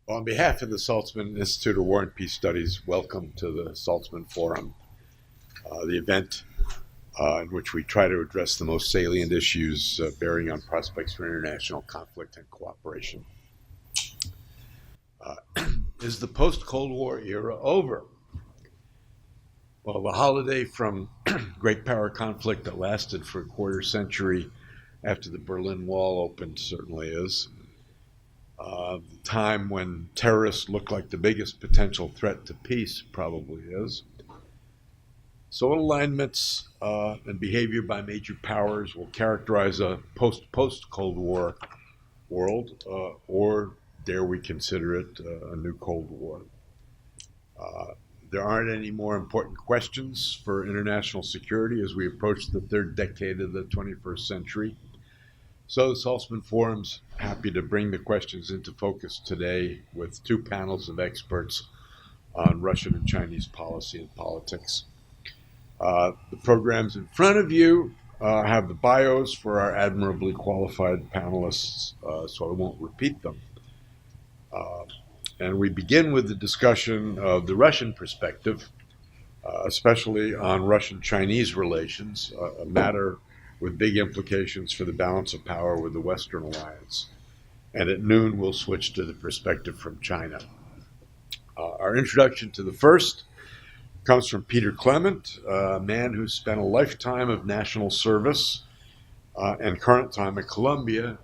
On behalf of the Saltzman Institute of War and Peace Studies, welcome to the Saltzman Forum, the event in which we try to address the most salient issues bearing on prospects for international conflict and cooperation. Is the post-Cold War era over? Well, the holiday from great power conflict that lasted for a quarter century after the Berlin Wall opened certainly is. The time when terrorists look like the biggest potential threat to peace probably is. So alignments and behavior by major powers will characterize a post-Cold War world, or dare we consider it a new Cold War. There aren't any more important questions for international security as we approach the third decade of the 21st century. So the Saltzman Forum's happy to bring the questions into focus today with two panels of experts on Russian and Chinese policy and politics. The programs in front of you have the bios for our admirably qualified panelists, so I won't repeat them. And we begin with the discussion of the Russian perspective, especially on Russian-Chinese relations, a matter with big implications for the balance of power with the Western alliance. And at noon, we'll switch to the perspective from China. Our introduction to the first comes from Peter Clement, a man who spent a lifetime of national service and current time at Columbia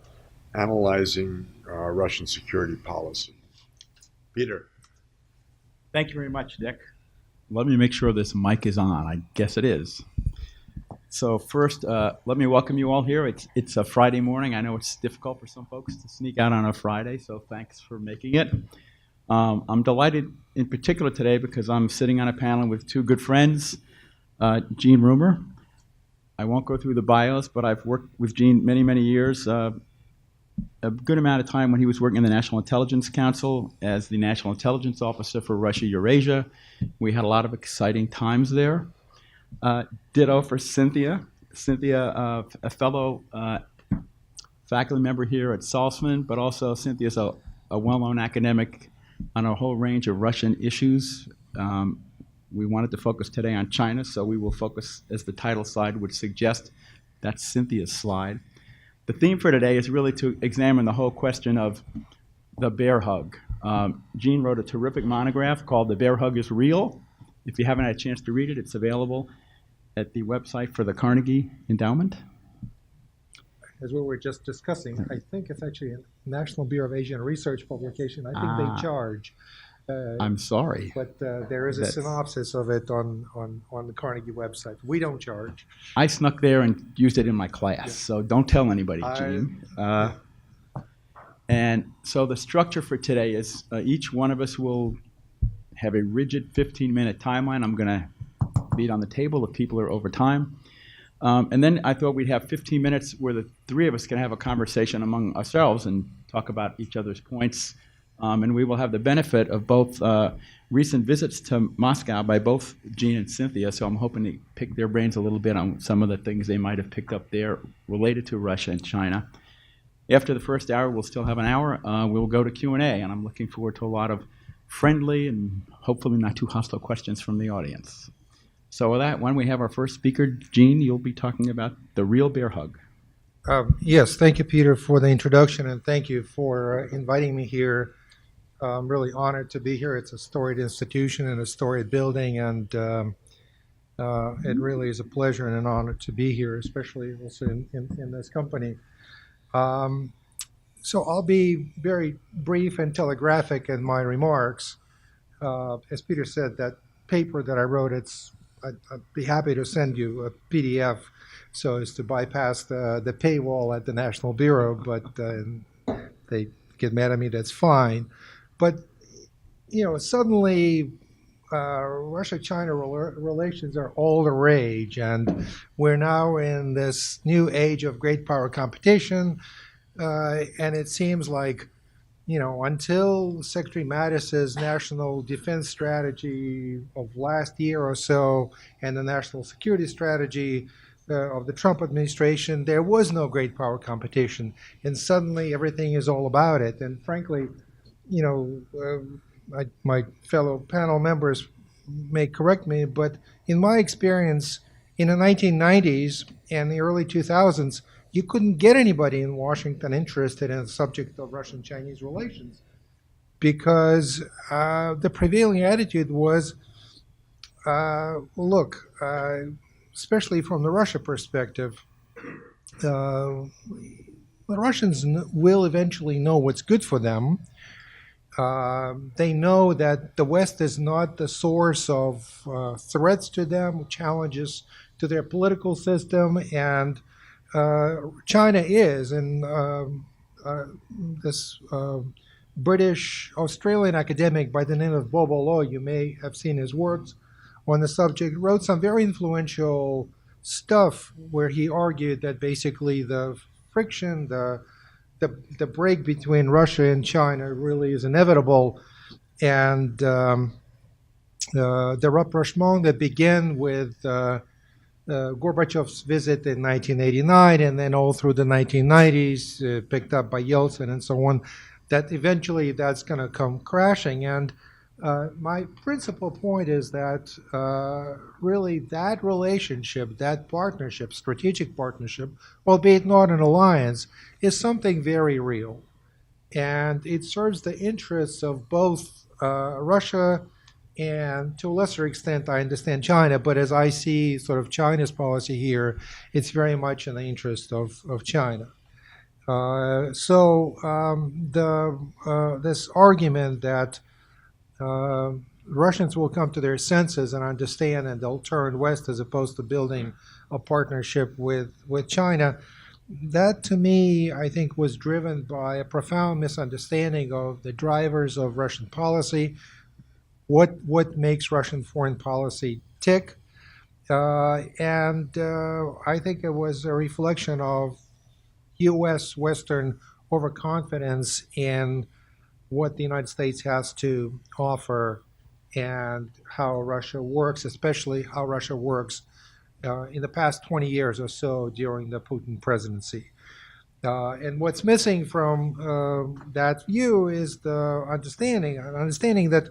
analyzing Russian security policy. Peter. Thank you very much, Dick. Let me make sure this mic is on. I guess it is. So first, let me welcome you all here. It's a Friday morning. I know it's difficult for some folks to sneak out on a Friday, so thanks for making it. I'm delighted in particular today because I'm sitting on a panel with two good friends, Gene Rumer. I won't go through the bios, but I've worked with Gene many, many years, a good amount of time when he was working in the National Intelligence Council as the National Intelligence Officer for Russia-Eurasia. We had a lot of exciting times there. Ditto for Cynthia. Cynthia, a fellow faculty member here at Saltzman, but also Cynthia's a well-known academic on a whole range of Russian issues. We wanted to focus today on China, so we will focus, as the title slide would suggest, that's Cynthia's slide. The theme for today is really to examine the whole question of the bear hug. Gene wrote a terrific monograph called The Bear Hug is Real. If you haven't had a chance to read it, it's available at the website for the Carnegie Endowment. As we were just discussing, I think it's actually a National Bureau of Asian Research publication. I think they charge. I'm sorry. But there is a synopsis of it on the Carnegie website. We don't charge. I snuck there and used it in my class, so don't tell anybody, Gene. And so the structure for today is each one of us will have a rigid 15-minute timeline. I'm going to beat on the table if people are over time. And then I thought we'd have 15 minutes where the three of us can have a conversation among ourselves and talk about each other's points. And we will have the benefit of both recent visits to Moscow by both Gene and Cynthia, so I'm hoping to pick their brains a little bit on some of the things they might have picked up there related to Russia and China. After the first hour, we'll still have an hour. We'll go to Q&A, and I'm looking forward to a lot of friendly and hopefully not too hostile questions from the audience. So with that, when we have our first speaker, Gene, you'll be talking about the real bear hug. Yes, thank you, Peter, for the introduction, and thank you for inviting me here. I'm really honored to be here. It's a storied institution and a storied building, and it really is a pleasure and an honor to be here, especially also in this company. So I'll be very brief and telegraphic in my remarks. As Peter said, that paper that I wrote, I'd be happy to send you a PDF so as to bypass the paywall at the National Bureau, but they get mad at me, that's fine. But, suddenly Russia-China relations are all the rage, and we're now in this new age of great power competition, and it seems like, until Secretary Mattis's national defense strategy of last year or so and the national security strategy of the Trump administration, there was no great power competition, and suddenly everything is all about it. And frankly, you know, my fellow panel members may correct me, but in my experience, in the 1990s and the early 2000s, you couldn't get anybody in Washington interested in the subject of Russian-Chinese relations because the prevailing attitude was, look, especially from the Russia perspective, the Russians will eventually know what's good for them. They know that the West is not the source of threats to them, challenges to their political system, and China is. And this British Australian academic by the name of Bobo Law, you may have seen his works on the subject, wrote some very influential stuff where he argued that basically the friction, the break between Russia and China really is inevitable, and the rapprochement that began with Gorbachev's visit in 1989 and then all through the 1990s, picked up by Yeltsin and so on, that eventually that's going to come crashing. And my principal point is that really that relationship, that partnership, strategic partnership, albeit not an alliance, is something very real. And it serves the interests of both Russia and, to a lesser extent, I understand China, but as I see sort of China's policy here, it's very much in the interest of China. This argument that Russians will come to their senses and understand and they'll turn west as opposed to building a partnership with China, that to me, I think, was driven by a profound misunderstanding of the drivers of Russian policy, what makes Russian foreign policy tick. And I think it was a reflection of U.S. Western overconfidence in what the United States has to offer and how Russia works, especially how Russia works in the past 20 years or so during the Putin presidency. And what's missing from that view is the understanding that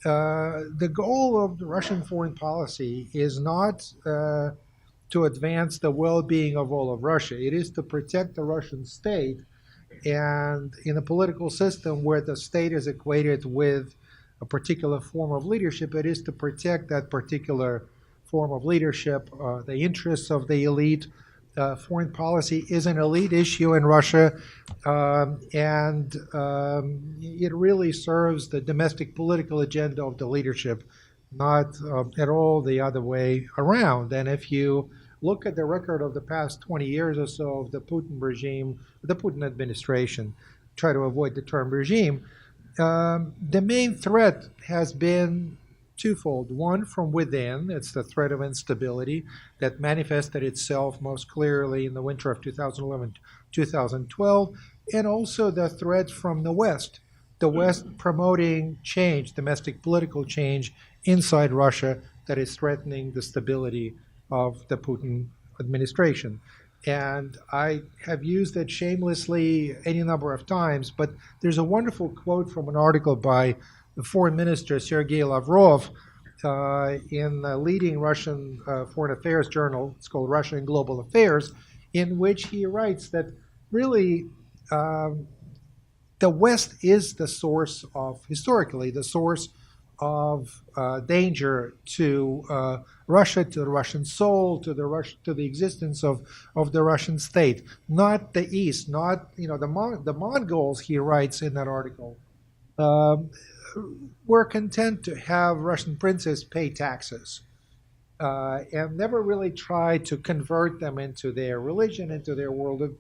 the goal of the Russian foreign policy is not to advance the well-being of all of Russia. It is to protect the Russian state, and in a political system where the state is equated with a particular form of leadership, it is to protect that particular form of leadership, the interests of the elite. Foreign policy is an elite issue in Russia, and it really serves the domestic political agenda of the leadership, not at all the other way around. And if you look at the record of the past 20 years or so of the Putin regime, the Putin administration, try to avoid the term regime, the main threat has been twofold. One, from within, it's the threat of instability that manifested itself most clearly in the winter of 2011-2012, and also the threat from the West promoting change, domestic political change inside Russia that is threatening the stability of the Putin administration. And I have used it shamelessly any number of times, but there's a wonderful quote from an article by the foreign minister, Sergei Lavrov, in the leading Russian foreign affairs journal, it's called Russia and Global Affairs, in which he writes that really the West is the source of, historically, the source of danger to Russia, to the Russian soul, to the existence of the Russian state, not the East, not the Mongols. He writes in that article, were content to have Russian princes pay taxes, and never really tried to convert them into their religion, into their worldview,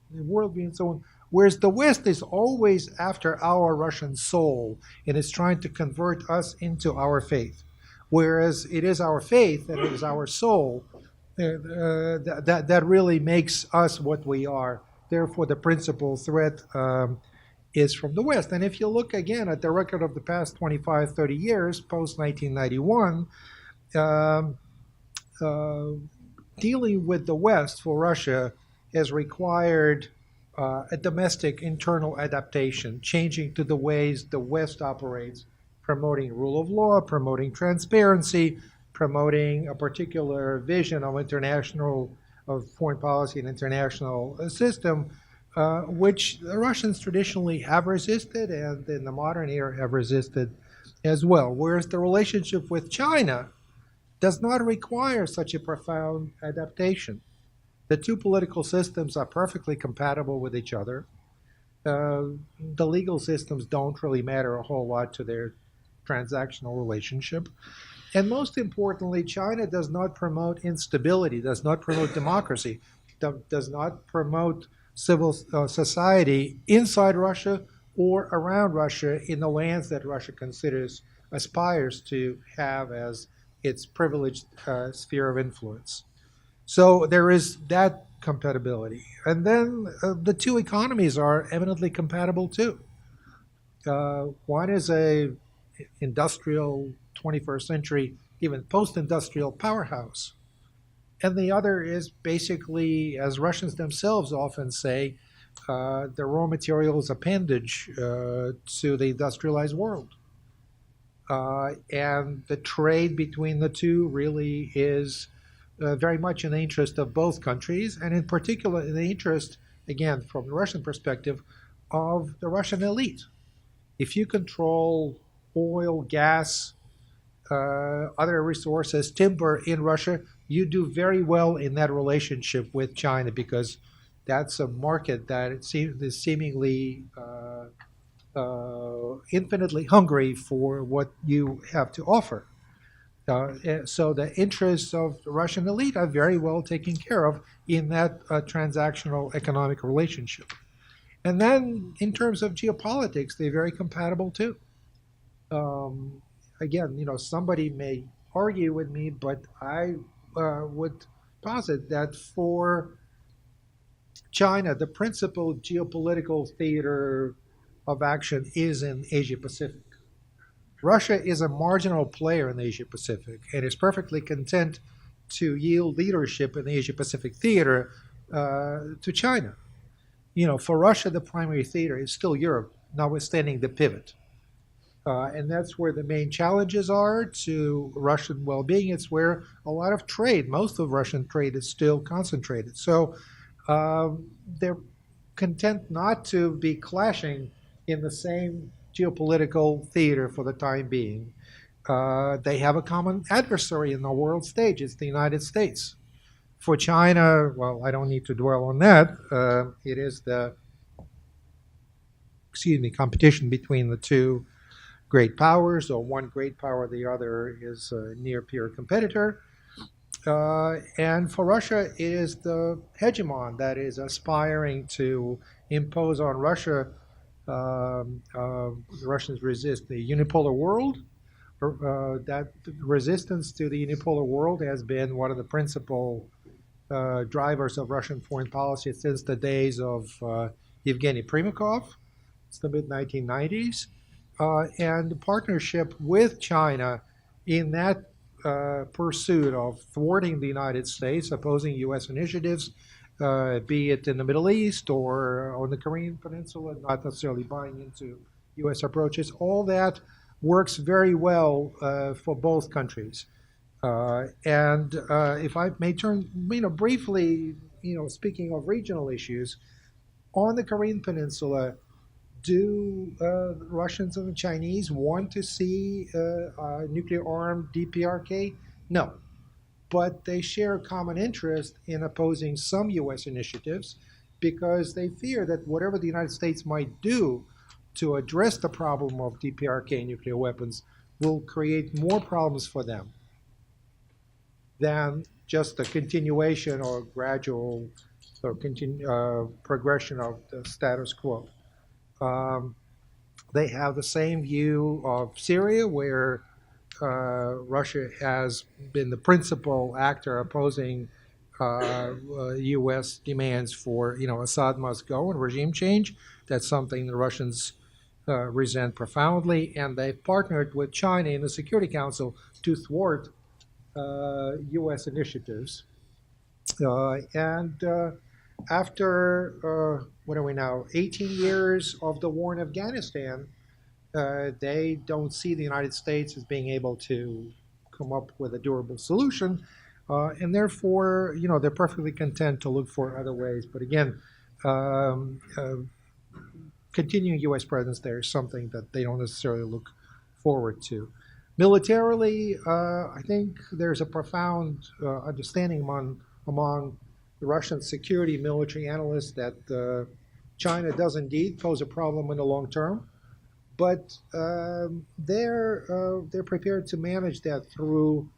and so on. Whereas the West is always after our Russian soul and is trying to convert us into our faith. Whereas it is our faith and it is our soul that really makes us what we are. Therefore, the principal threat is from the West. And if you look again at the record of the past 25, 30 years, post-1991, dealing with the West for Russia has required a domestic internal adaptation, changing to the ways the West operates, promoting rule of law, promoting transparency, promoting a particular vision of foreign policy and international system, which the Russians traditionally have resisted and in the modern era have resisted as well. Whereas the relationship with China does not require such a profound adaptation. The two political systems are perfectly compatible with each other. The legal systems don't really matter a whole lot to their transactional relationship. And most importantly, China does not promote instability, does not promote democracy, does not promote civil society inside Russia or around Russia in the lands that Russia aspires to have as its privileged sphere of influence. So there is that compatibility. And then the two economies are eminently compatible too. One is a industrial 21st century, even post-industrial powerhouse. And the other is basically, as Russians themselves often say, the raw materials appendage to the industrialized world. And the trade between the two really is very much in the interest of both countries, and in particular in the interest, again, from the Russian perspective, of the Russian elite. If you control oil, gas, other resources, timber in Russia, you do very well in that relationship with China because that's a market that is seemingly infinitely hungry for what you have to offer. So the interests of the Russian elite are very well taken care of in that transactional economic relationship. And then in terms of geopolitics, they're very compatible too. Again, somebody may argue with me, but I would posit that for China, the principal geopolitical theater of action is in Asia Pacific. Russia is a marginal player in the Asia Pacific and is perfectly content to yield leadership in the Asia Pacific theater to China. For Russia, the primary theater is still Europe, notwithstanding the pivot. And that's where the main challenges are to Russian well-being. It's where a lot of trade, most of Russian trade is still concentrated. So they're content not to be clashing in the same geopolitical theater for the time being. They have a common adversary in the world stage. It's the United States. For China, well, I don't need to dwell on that. It is the competition between the two great powers, or one great power, the other is a near peer competitor. And for Russia, it is the hegemon that is aspiring to impose on Russia. The Russians resist the unipolar world. That resistance to the unipolar world has been one of the principal drivers of Russian foreign policy since the days of Yevgeny Primakov. It's the mid-1990s. And the partnership with China in that pursuit of thwarting the United States, opposing U.S. initiatives, be it in the Middle East or on the Korean Peninsula, not necessarily buying into U.S. approaches, all that works very well for both countries. And if I may turn, briefly, speaking of regional issues, on the Korean Peninsula, do the Russians and the Chinese want to see a nuclear-armed DPRK? No. But they share a common interest in opposing some U.S. initiatives because they fear that whatever the United States might do to address the problem of DPRK nuclear weapons will create more problems for them than just a continuation or gradual progression of the status quo. They have the same view of Syria, where Russia has been the principal actor opposing U.S. demands for, Assad must go and regime change. That's something the Russians resent profoundly, and they've partnered with China in the Security Council to thwart U.S. initiatives. And After, what are we now, 18 years of the war in Afghanistan, they don't see the United States as being able to come up with a durable solution. And therefore, they're perfectly content to look for other ways. But again, um, uh, continuing U.S. presence there is something that they don't necessarily look forward to. Militarily, I think there's a profound understanding among the Russian security military analysts that China does indeed pose a problem in the long term, but they're prepared to manage that through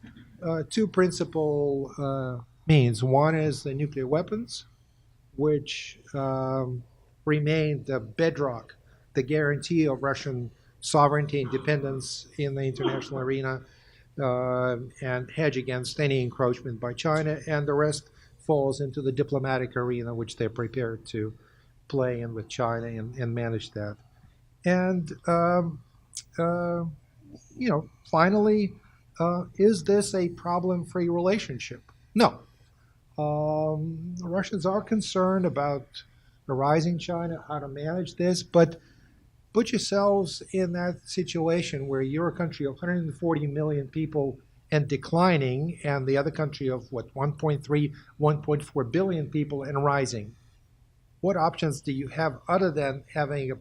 two principal means. One is the nuclear weapons, which remain the bedrock, the guarantee of Russian sovereignty and independence in the international arena, and hedge against any encroachment by China. And the rest falls into the diplomatic arena, which they're prepared to play in with China and manage that. And finally, is this a problem-free relationship? No. The Russians are concerned about the rising China, how to manage this, but put yourselves in that situation where you're a country of 140 million people and declining, and the other country of 1.3, 1.4 billion people and rising. What options do you have other than having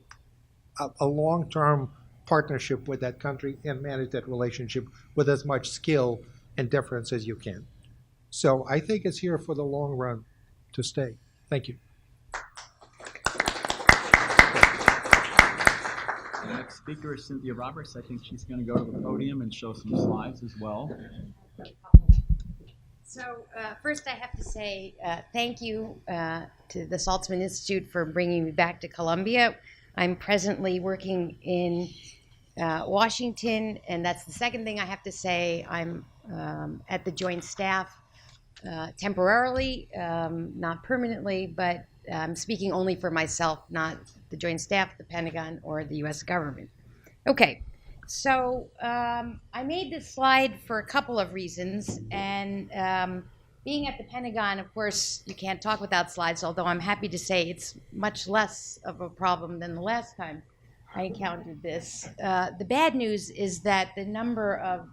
a long-term partnership with that country and manage that relationship with as much skill and deference as you can? So I think it's here for the long run to stay. Thank you. The next speaker is Cynthia Roberts. I think she's going to go to the podium and show some slides as well. So first I have to say thank you to the Saltzman Institute for bringing me back to Columbia. I'm presently working in Washington, and that's the second thing I have to say. I'm at the Joint Staff temporarily, not permanently, but I'm speaking only for myself, not the Joint Staff, the Pentagon, or the U.S. government. Okay, so I made this slide for a couple of reasons, and being at the Pentagon, of course, you can't talk without slides, although I'm happy to say it's much less of a problem than the last time I encountered this. The bad news is that the number of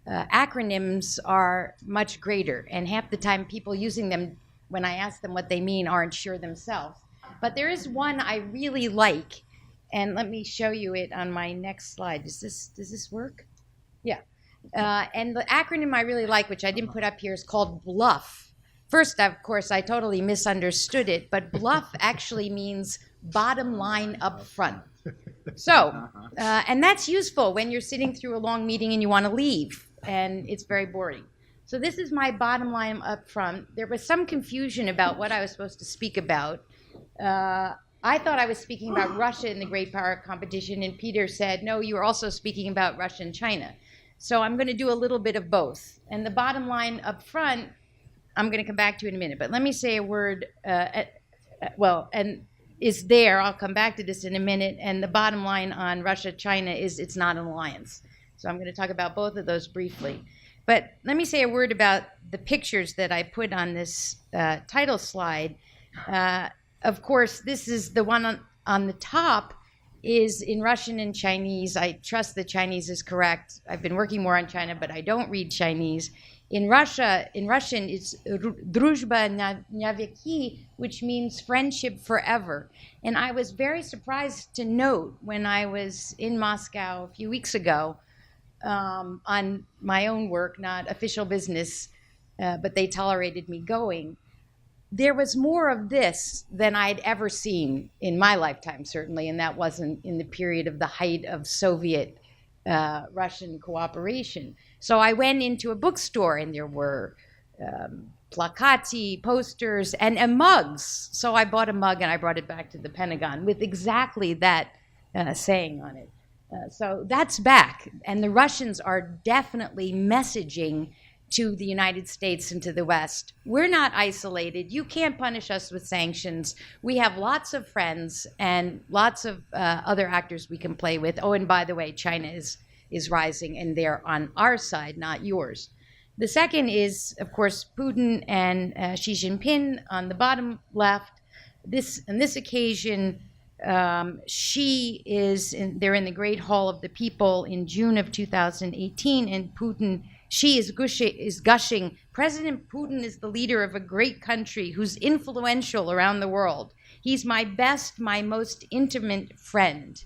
acronyms are much greater, and half the time people using them, when I ask them what they mean, aren't sure themselves. But there is one I really like, and let me show you it on my next slide. Does this work? Yeah. And the acronym I really like, which I didn't put up here, is called BLUF. First, of course, I totally misunderstood it, but BLUF actually means bottom line up front. So, and that's useful when you're sitting through a long meeting and you want to leave, and it's very boring. So this is my bottom line up front. There was some confusion about what I was supposed to speak about. I thought I was speaking about Russia in the great power competition, and Peter said, no, you were also speaking about Russia and China. So I'm going to do a little bit of both. And the bottom line up front, I'm going to come back to in a minute. But let me say a word, and is there, I'll come back to this in a minute. And the bottom line on Russia-China is it's not an alliance. So I'm going to talk about both of those briefly. But let me say a word about the pictures that I put on this title slide. Of course, this is the one on the top is in Russian and Chinese. I trust the Chinese is correct. I've been working more on China, but I don't read Chinese. In Russian, it's Druzhba na veki, which means friendship forever. And I was very surprised to note when I was in Moscow a few weeks ago on my own work, not official business, but they tolerated me going. There was more of this than I'd ever seen in my lifetime, certainly, and that wasn't in the period of the height of Soviet Russian cooperation. So I went into a bookstore, and there were plakati, posters, and mugs. So I bought a mug, and I brought it back to the Pentagon with exactly that saying on it. So that's back, and the Russians are definitely messaging to the United States and to the West. We're not isolated. You can't punish us with sanctions. We have lots of friends and lots of other actors we can play with. Oh, and by the way, China is rising, and they're on our side, not yours. The second is, of course, Putin and Xi Jinping on the bottom left. On this occasion, they're in the Great Hall of the People in June of 2018, and Xi is gushing. President Putin is the leader of a great country who's influential around the world. He's my best, my most intimate friend.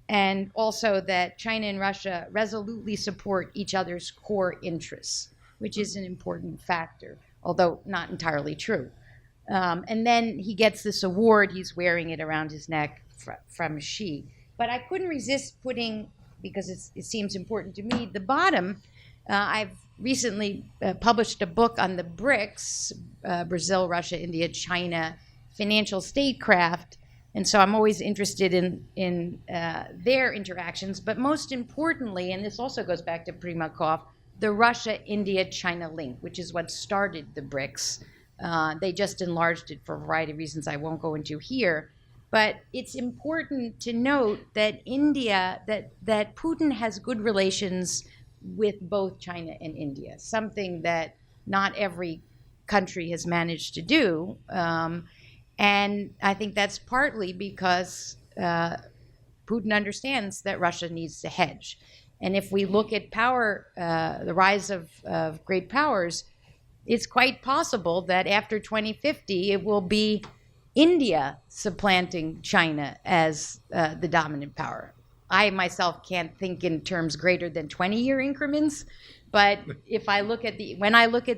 And also that China and Russia resolutely support each other's core interests, which is an important factor, although not entirely true. And then he gets this award, he's wearing it around his neck from Xi. But I couldn't resist putting, because it seems important to me, the bottom. I've recently published a book on the BRICS, Brazil, Russia, India, China, financial statecraft. And so I'm always interested in their interactions. But most importantly, and this also goes back to Primakov, the Russia-India-China link, which is what started the BRICS. They just enlarged it for a variety of reasons I won't go into here. But it's important to note that that Putin has good relations with both China and India, something that not every country has managed to do. And I think that's partly because Putin understands that Russia needs to hedge. And if we look at power, the rise of great powers, it's quite possible that after 2050, it will be India supplanting China as the dominant power. I myself can't think in terms greater than 20-year increments, but when I look at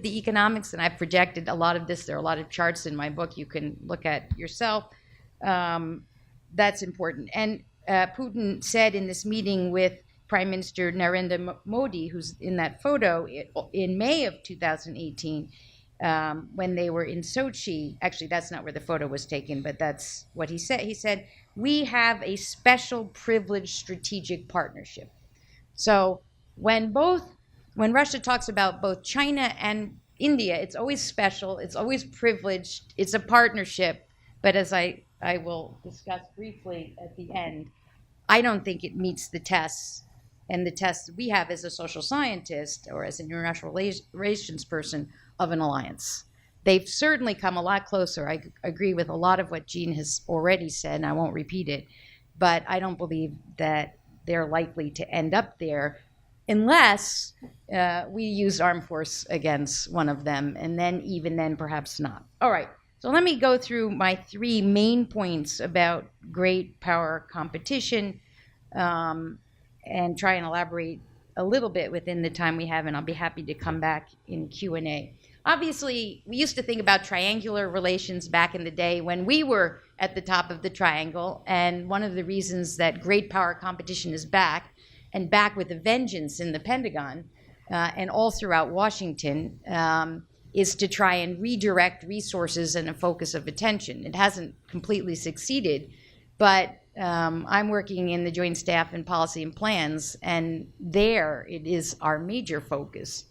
the economics, and I've projected a lot of this, there are a lot of charts in my book you can look at yourself, that's important. And Putin said in this meeting with Prime Minister Narendra Modi, who's in that photo, in May of 2018, when they were in Sochi. Actually, that's not where the photo was taken, but that's what he said. He said, "We have a special privileged strategic partnership." So when Russia talks about both China and India, it's always special, it's always privileged, it's a partnership. But as I will discuss briefly at the end, I don't think it meets the tests, and the tests we have as a social scientist or as an international relations person, of an alliance. They've certainly come a lot closer. I agree with a lot of what Jean has already said, and I won't repeat it, but I don't believe that they're likely to end up there unless we use armed force against one of them, and then even then perhaps not. All right, so let me go through my three main points about great power competition, and try and elaborate a little bit within the time we have, and I'll be happy to come back in Q&A. Obviously, we used to think about triangular relations back in the day when we were at the top of the triangle, and one of the reasons that great power competition is back, and back with a vengeance in the Pentagon and all throughout Washington, is to try and redirect resources and a focus of attention. It hasn't completely succeeded, but I'm working in the Joint Staff and Policy and Plans, and there it is our major focus.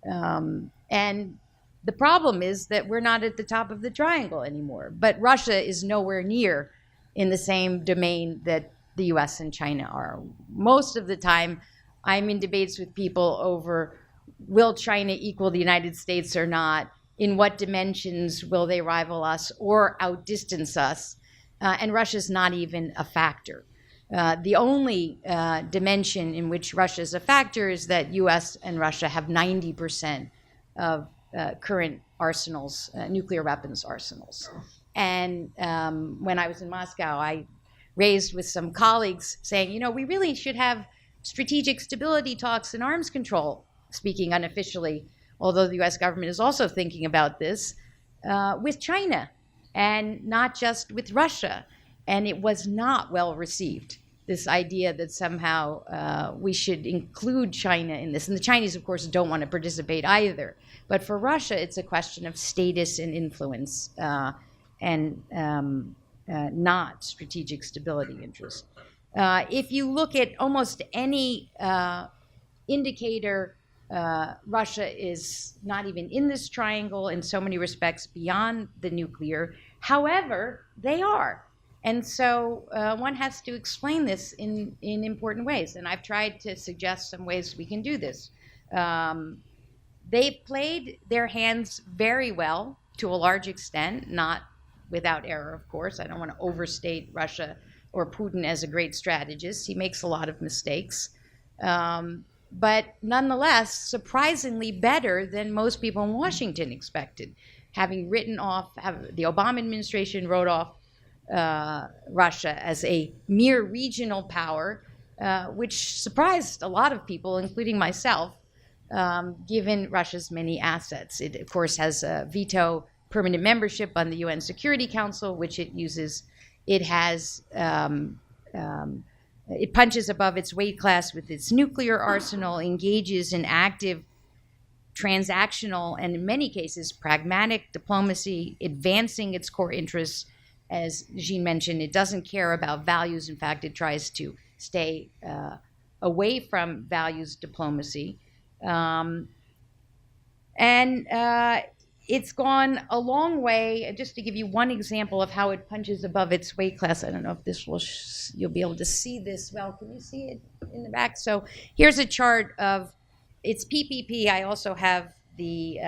And the problem is that we're not at the top of the triangle anymore, but Russia is nowhere near in the same domain that the US and China are. Most of the time, I'm in debates with people over, will China equal the United States or not? In what dimensions will they rival us or outdistance us? And Russia's not even a factor. The only dimension in which Russia is a factor is that US and Russia have 90% of current arsenals, nuclear weapons arsenals. And when I was in Moscow, I raised with some colleagues saying, we really should have strategic stability talks and arms control, speaking unofficially, although the US government is also thinking about this, with China and not just with Russia. And it was not well received, this idea that somehow we should include China in this. And the Chinese, of course, don't want to participate either. But for Russia, it's a question of status and influence and not strategic stability interest. If you look at almost any indicator, Russia is not even in this triangle in so many respects beyond the nuclear. However, they are. And so one has to explain this in important ways. And I've tried to suggest some ways we can do this. They've played their hands very well to a large extent, not without error, of course. I don't want to overstate Russia or Putin as a great strategist. He makes a lot of mistakes. But nonetheless, surprisingly better than most people in Washington expected. The Obama administration wrote off Russia as a mere regional power, which surprised a lot of people, including myself, given Russia's many assets. It, of course, has a veto permanent membership on the UN Security Council, which it uses. It has it punches above its weight class with its nuclear arsenal, engages in active transactional and, in many cases, pragmatic diplomacy, advancing its core interests. As Jean mentioned, it doesn't care about values. In fact, it tries to stay away from values diplomacy. It's gone a long way. Just to give you one example of how it punches above its weight class, I don't know if this will, you'll be able to see this well. Can you see it in the back? So here's a chart of its PPP. I also have the,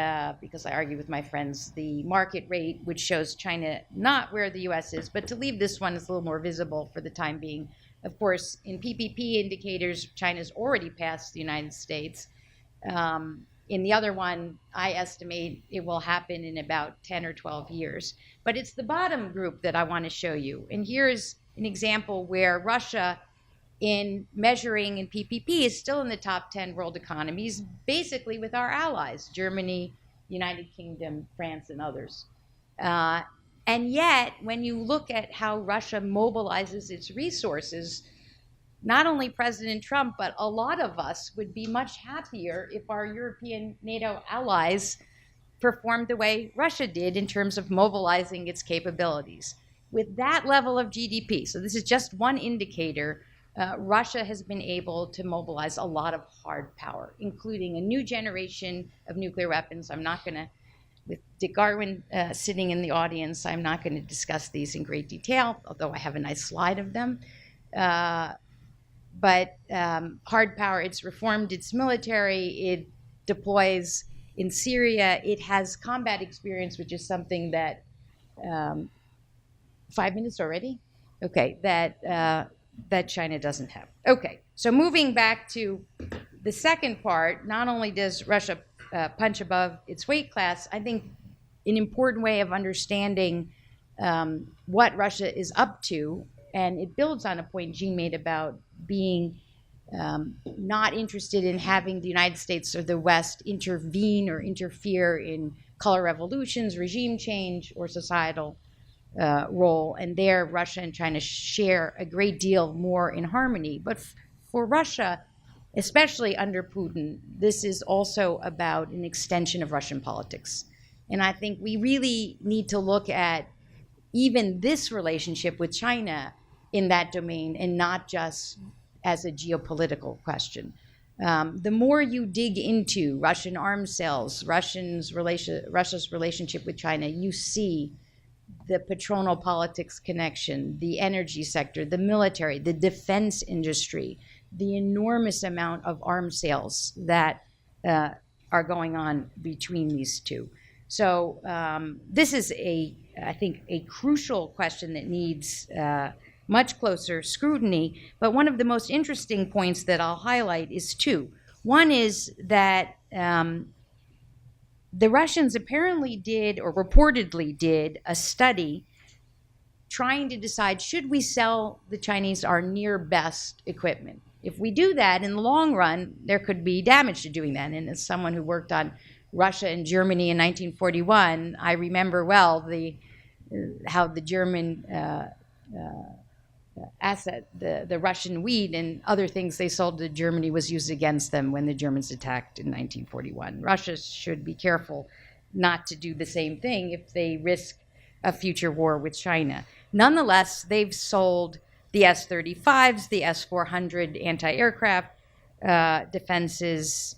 because I argue with my friends, the market rate, which shows China not where the US is, but to leave this one, it's a little more visible for the time being. Of course, in PPP indicators, China's already passed the United States. In the other one, I estimate it will happen in about 10 or 12 years. But it's the bottom group that I want to show you. And here's an example where Russia, in measuring in PPP, is still in the top 10 world economies, basically with our allies, Germany, United Kingdom, France, and others. And yet, when you look at how Russia mobilizes its resources, not only President Trump, but a lot of us would be much happier if our European NATO allies performed the way Russia did in terms of mobilizing its capabilities. With that level of GDP, so this is just one indicator, Russia has been able to mobilize a lot of hard power, including a new generation of nuclear weapons. I'm not going to, with Dick Garwin sitting in the audience, I'm not going to discuss these in great detail, although I have a nice slide of them. But hard power, it's reformed its military, it deploys in Syria, it has combat experience, which is something that, 5 minutes already? Okay, that China doesn't have. Okay, so moving back to the second part, not only does Russia punch above its weight class, I think an important way of understanding what Russia is up to, and it builds on a point Jean made about being not interested in having the United States or the West intervene or interfere in color revolutions, regime change, or societal role. And there, Russia and China share a great deal more in harmony. But for Russia, especially under Putin, this is also about an extension of Russian politics. And I think we really need to look at even this relationship with China in that domain and not just as a geopolitical question. The more you dig into Russian arms sales, Russia's relationship with China, you see the patronal politics connection, the energy sector, the military, the defense industry, the enormous amount of arms sales that are going on between these two. So this is, I think, a crucial question that needs much closer scrutiny. But one of the most interesting points that I'll highlight is two. One is that the Russians apparently did, or reportedly did, a study trying to decide, should we sell the Chinese our near best equipment? If we do that, in the long run, there could be damage to doing that. And as someone who worked on Russia and Germany in 1941, I remember well how the German asset, the Russian wheat and other things they sold to Germany was used against them when the Germans attacked in 1941. Russia should be careful not to do the same thing if they risk a future war with China. Nonetheless, they've sold the S-35s, the S-400 anti-aircraft defenses.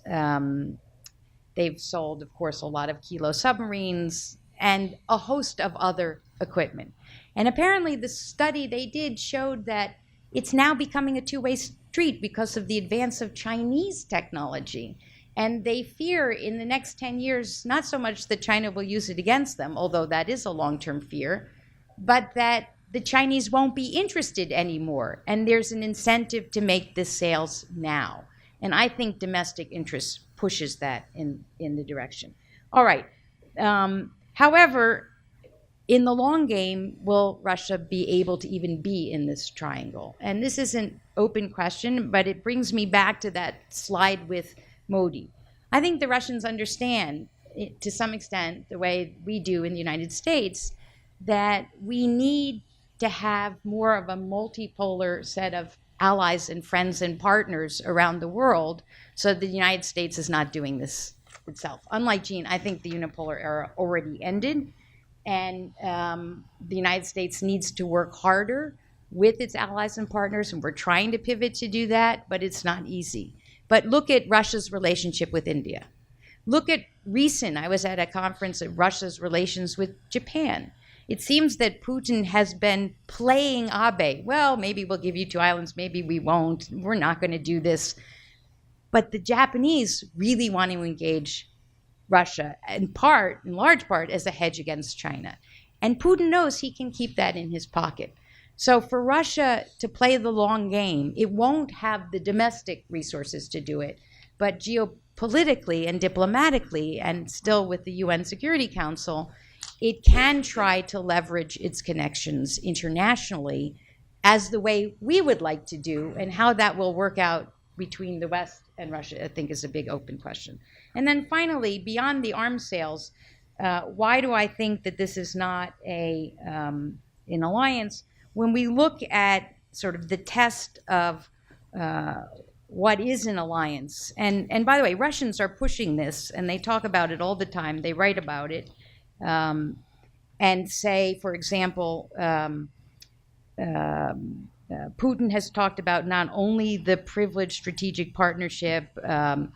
They've sold, of course, a lot of Kilo submarines and a host of other equipment. And apparently the study they did showed that it's now becoming a two-way street because of the advance of Chinese technology. And they fear in the next 10 years, not so much that China will use it against them, although that is a long-term fear, but that the Chinese won't be interested anymore. And there's an incentive to make the sales now. And I think domestic interest pushes that in the direction. All right. However, in the long game, will Russia be able to even be in this triangle? And this is an open question, but it brings me back to that slide with Modi. I think the Russians understand, to some extent, the way we do in the United States, that we need to have more of a multipolar set of allies and friends and partners around the world, so the United States is not doing this itself. Unlike Jean, I think the unipolar era already ended, and the United States needs to work harder with its allies and partners, and we're trying to pivot to do that, but it's not easy. But look at Russia's relationship with India. Look at I was at a conference of Russia's relations with Japan. It seems that Putin has been playing Abe. Well, maybe we'll give you 2 islands, maybe we won't. We're not going to do this. But the Japanese really want to engage Russia, in large part, as a hedge against China. And Putin knows he can keep that in his pocket. So for Russia to play the long game, it won't have the domestic resources to do it. But geopolitically and diplomatically, and still with the UN Security Council, it can try to leverage its connections internationally as the way we would like to do, and how that will work out between the West and Russia, I think, is a big open question. And then finally, beyond the arms sales, why do I think that this is not an alliance? When we look at sort of the test of what is an alliance, and by the way, Russians are pushing this, and they talk about it all the time, they write about it, and say, for example, Putin has talked about not only the privileged strategic partnership, and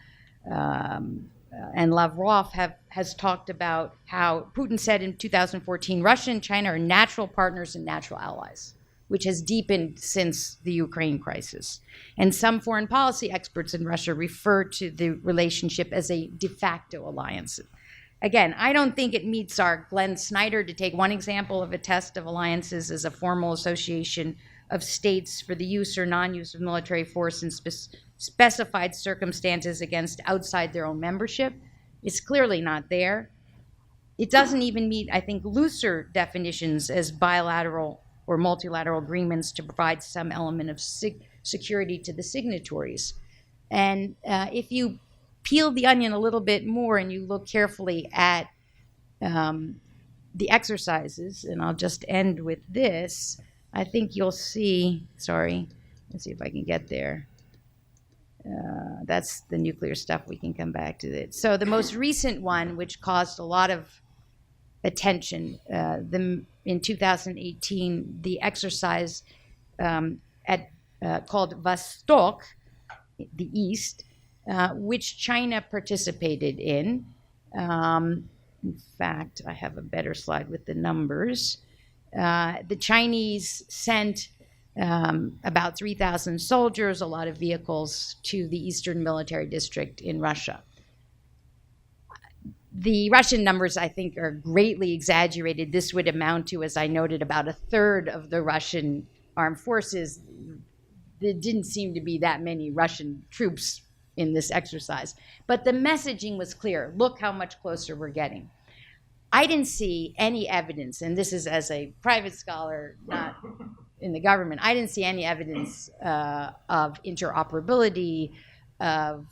Lavrov has talked about how Putin said in 2014, Russia and China are natural partners and natural allies, which has deepened since the Ukraine crisis. And some foreign policy experts in Russia refer to the relationship as a de facto alliance. Again, I don't think it meets our Glenn Snyder, to take one example of a test of alliances, as a formal association of states for the use or non-use of military force in specified circumstances against outside their own membership. It's clearly not there. It doesn't even meet, I think, looser definitions as bilateral or multilateral agreements to provide some element of security to the signatories. And if you peel the onion a little bit more and you look carefully at the exercises, and I'll just end with this, I think you'll see, let's see if I can get there. That's the nuclear stuff. We can come back to it. So the most recent one, which caused a lot of attention, in 2018, the exercise called Vostok, the East, which China participated in. In fact, I have a better slide with the numbers. The Chinese sent about 3,000 soldiers, a lot of vehicles, to the Eastern Military District in Russia. The Russian numbers, I think, are greatly exaggerated. This would amount to, as I noted, about a third of the Russian armed forces. There didn't seem to be that many Russian troops in this exercise. But the messaging was clear. Look how much closer we're getting. I didn't see any evidence, and this is as a private scholar, not in the government, I didn't see any evidence of interoperability, of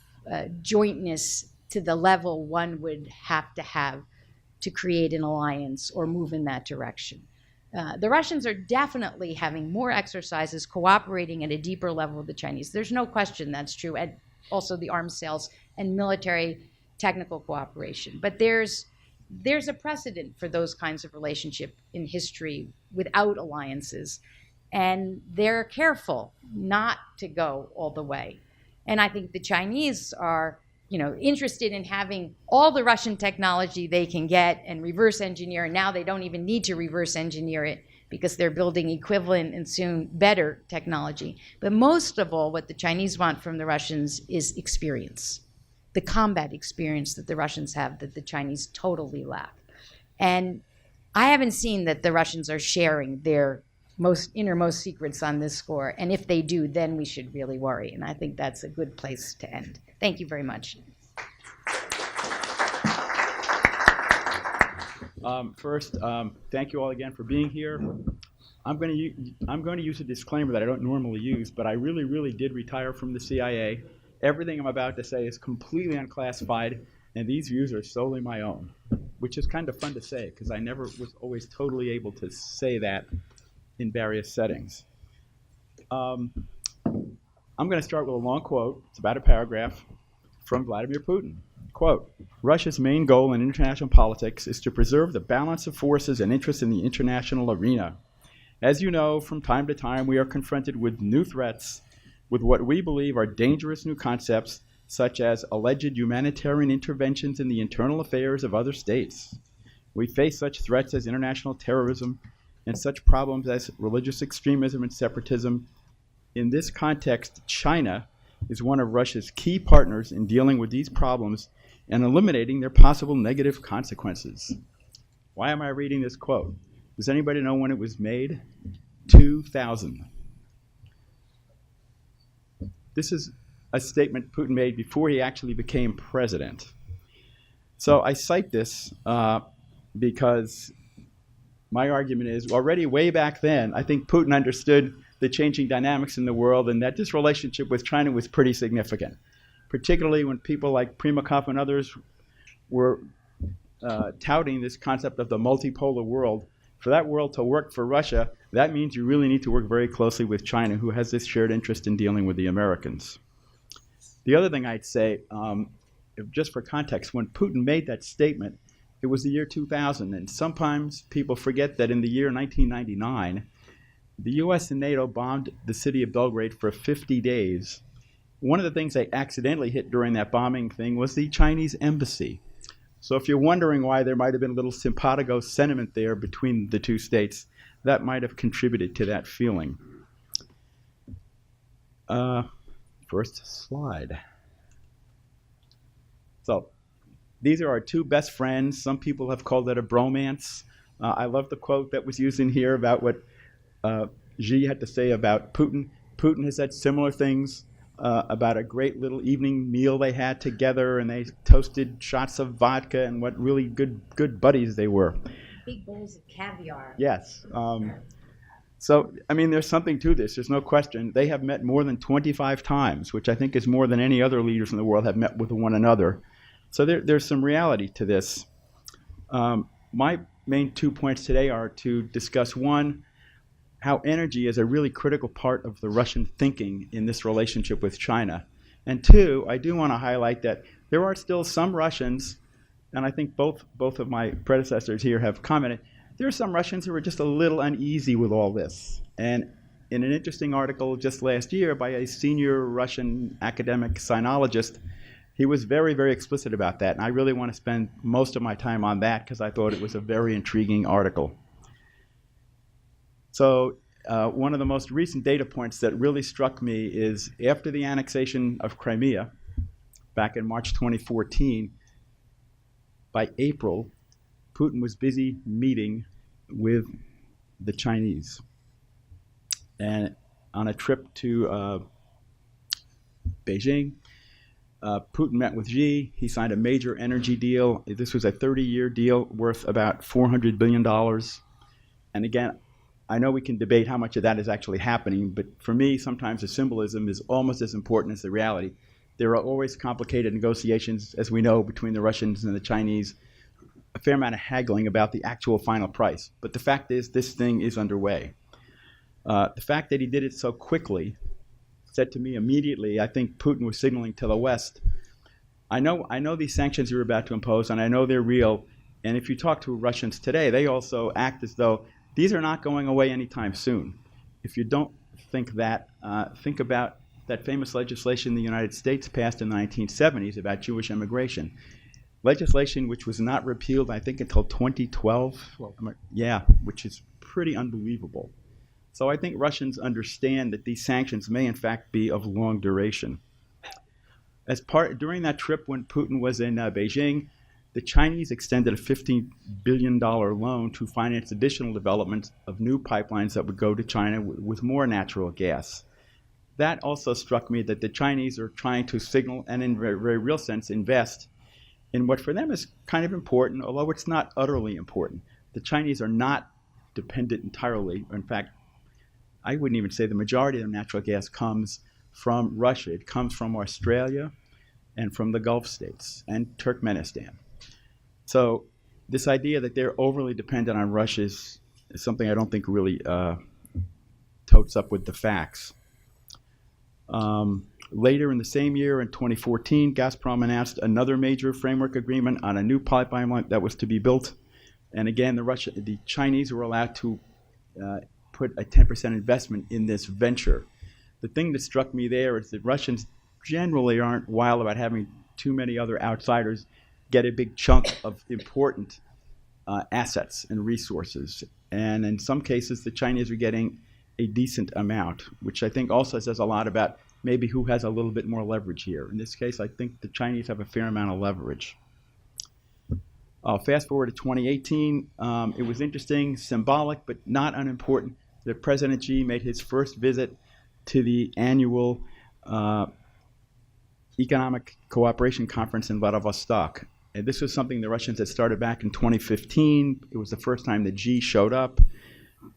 jointness to the level one would have to create an alliance or move in that direction. The Russians are definitely having more exercises, cooperating at a deeper level with the Chinese. There's no question that's true, and also the arms sales and military technical cooperation. But there's a precedent for those kinds of relationship in history without alliances, and they're careful not to go all the way. And I think the Chinese are, interested in having all the Russian technology they can get and reverse engineer. And now they don't even need to reverse engineer it because they're building equivalent and soon better technology. But most of all, what the Chinese want from the Russians is experience. the combat experience that the Russians have that the Chinese totally lack. And I haven't seen that the Russians are sharing their most innermost secrets on this score. And if they do, then we should really worry. And I think that's a good place to end. Thank you very much. First, thank you all again for being here. I'm going to use a disclaimer that I don't normally use, but I really, really did retire from the CIA. Everything I'm about to say is completely unclassified, and these views are solely my own, which is kind of fun to say because I never was always totally able to say that in various settings. I'm going to start with a long quote. It's about a paragraph from Vladimir Putin. Quote, "Russia's main goal in international politics is to preserve the balance of forces and interests in the international arena. As you know, from time to time we are confronted with new threats, with what we believe are dangerous new concepts, such as alleged humanitarian interventions in the internal affairs of other states. We face such threats as international terrorism and such problems as religious extremism and separatism. In this context, China is one of Russia's key partners in dealing with these problems and eliminating their possible negative consequences." Why am I reading this quote? Does anybody know when it was made? 2000. This is a statement Putin made before he actually became president. So I cite this because my argument is already way back then, I think Putin understood the changing dynamics in the world and that this relationship with China was pretty significant, particularly when people like Primakov and others were touting this concept of the multipolar world. For that world to work for Russia, that means you really need to work very closely with China, who has this shared interest in dealing with the Americans. The other thing I'd say, just for context, when Putin made that statement, it was the year 2000, and sometimes people forget that in the year 1999, the US and NATO bombed the city of Belgrade for 50 days. One of the things they accidentally hit during that bombing thing was the Chinese embassy. So if you're wondering why there might have been a little simpatico sentiment there between the two states, that might have contributed to that feeling. First slide. So these are our two best friends. Some people have called it a bromance. I love the quote that was used in here about what Xi had to say about Putin. Putin has said similar things about a great little evening meal they had together, and they toasted shots of vodka and what really good buddies they were. Big bowls of caviar. Yes. So, I mean, there's something to this. There's no question. They have met more than 25 times, which I think is more than any other leaders in the world have met with one another. So there's some reality to this. My main 2 points today are to discuss, one, how energy is a really critical part of the Russian thinking in this relationship with China. And two, I do want to highlight that there are still some Russians, and I think both of my predecessors here have commented, there are some Russians who are just a little uneasy with all this. And in an interesting article just last year by a senior Russian academic sinologist, he was very, very explicit about that. And I really want to spend most of my time on that because I thought it was a very intriguing article. So one of the most recent data points that really struck me is after the annexation of Crimea back in March 2014, by April, Putin was busy meeting with the Chinese. And on a trip to Beijing, Putin met with Xi. He signed a major energy deal. This was a 30-year deal worth about $400 billion. And again, I know we can debate how much of that is actually happening, but for me, sometimes the symbolism is almost as important as the reality. There are always complicated negotiations, as we know, between the Russians and the Chinese, a fair amount of haggling about the actual final price. But the fact is, this thing is underway. The fact that he did it so quickly said to me immediately, I think Putin was signaling to the West, I know these sanctions you're about to impose, and I know they're real. And if you talk to Russians today, they also act as though these are not going away anytime soon. If you don't think that, think about that famous legislation the United States passed in the 1970s about Jewish immigration. Legislation which was not repealed, I think, until 2012. Yeah, which is pretty unbelievable. So I think Russians understand that these sanctions may, in fact, be of long duration. During that trip when Putin was in Beijing, the Chinese extended a $15 billion loan to finance additional development of new pipelines that would go to China with more natural gas. That also struck me that the Chinese are trying to signal and in a very, very real sense invest in what for them is kind of important, although it's not utterly important. The Chinese are not dependent entirely. In fact, I wouldn't even say the majority of the natural gas comes from Russia. It comes from Australia and from the Gulf states and Turkmenistan. So this idea that they're overly dependent on Russia is something I don't think really totes up with the facts. Later in the same year, in 2014, Gazprom announced another major framework agreement on a new pipeline line that was to be built. And again, the Chinese were allowed to put a 10% investment in this venture. The thing that struck me there is that Russians generally aren't wild about having too many other outsiders get a big chunk of important assets and resources. And in some cases, the Chinese are getting a decent amount, which I think also says a lot about maybe who has a little bit more leverage here. In this case, I think the Chinese have a fair amount of leverage. Fast forward to 2018, it was interesting, symbolic, but not unimportant, that President Xi made his first visit to the annual Economic Cooperation Conference in Vladivostok. And this was something the Russians had started back in 2015. It was the first time that Xi showed up.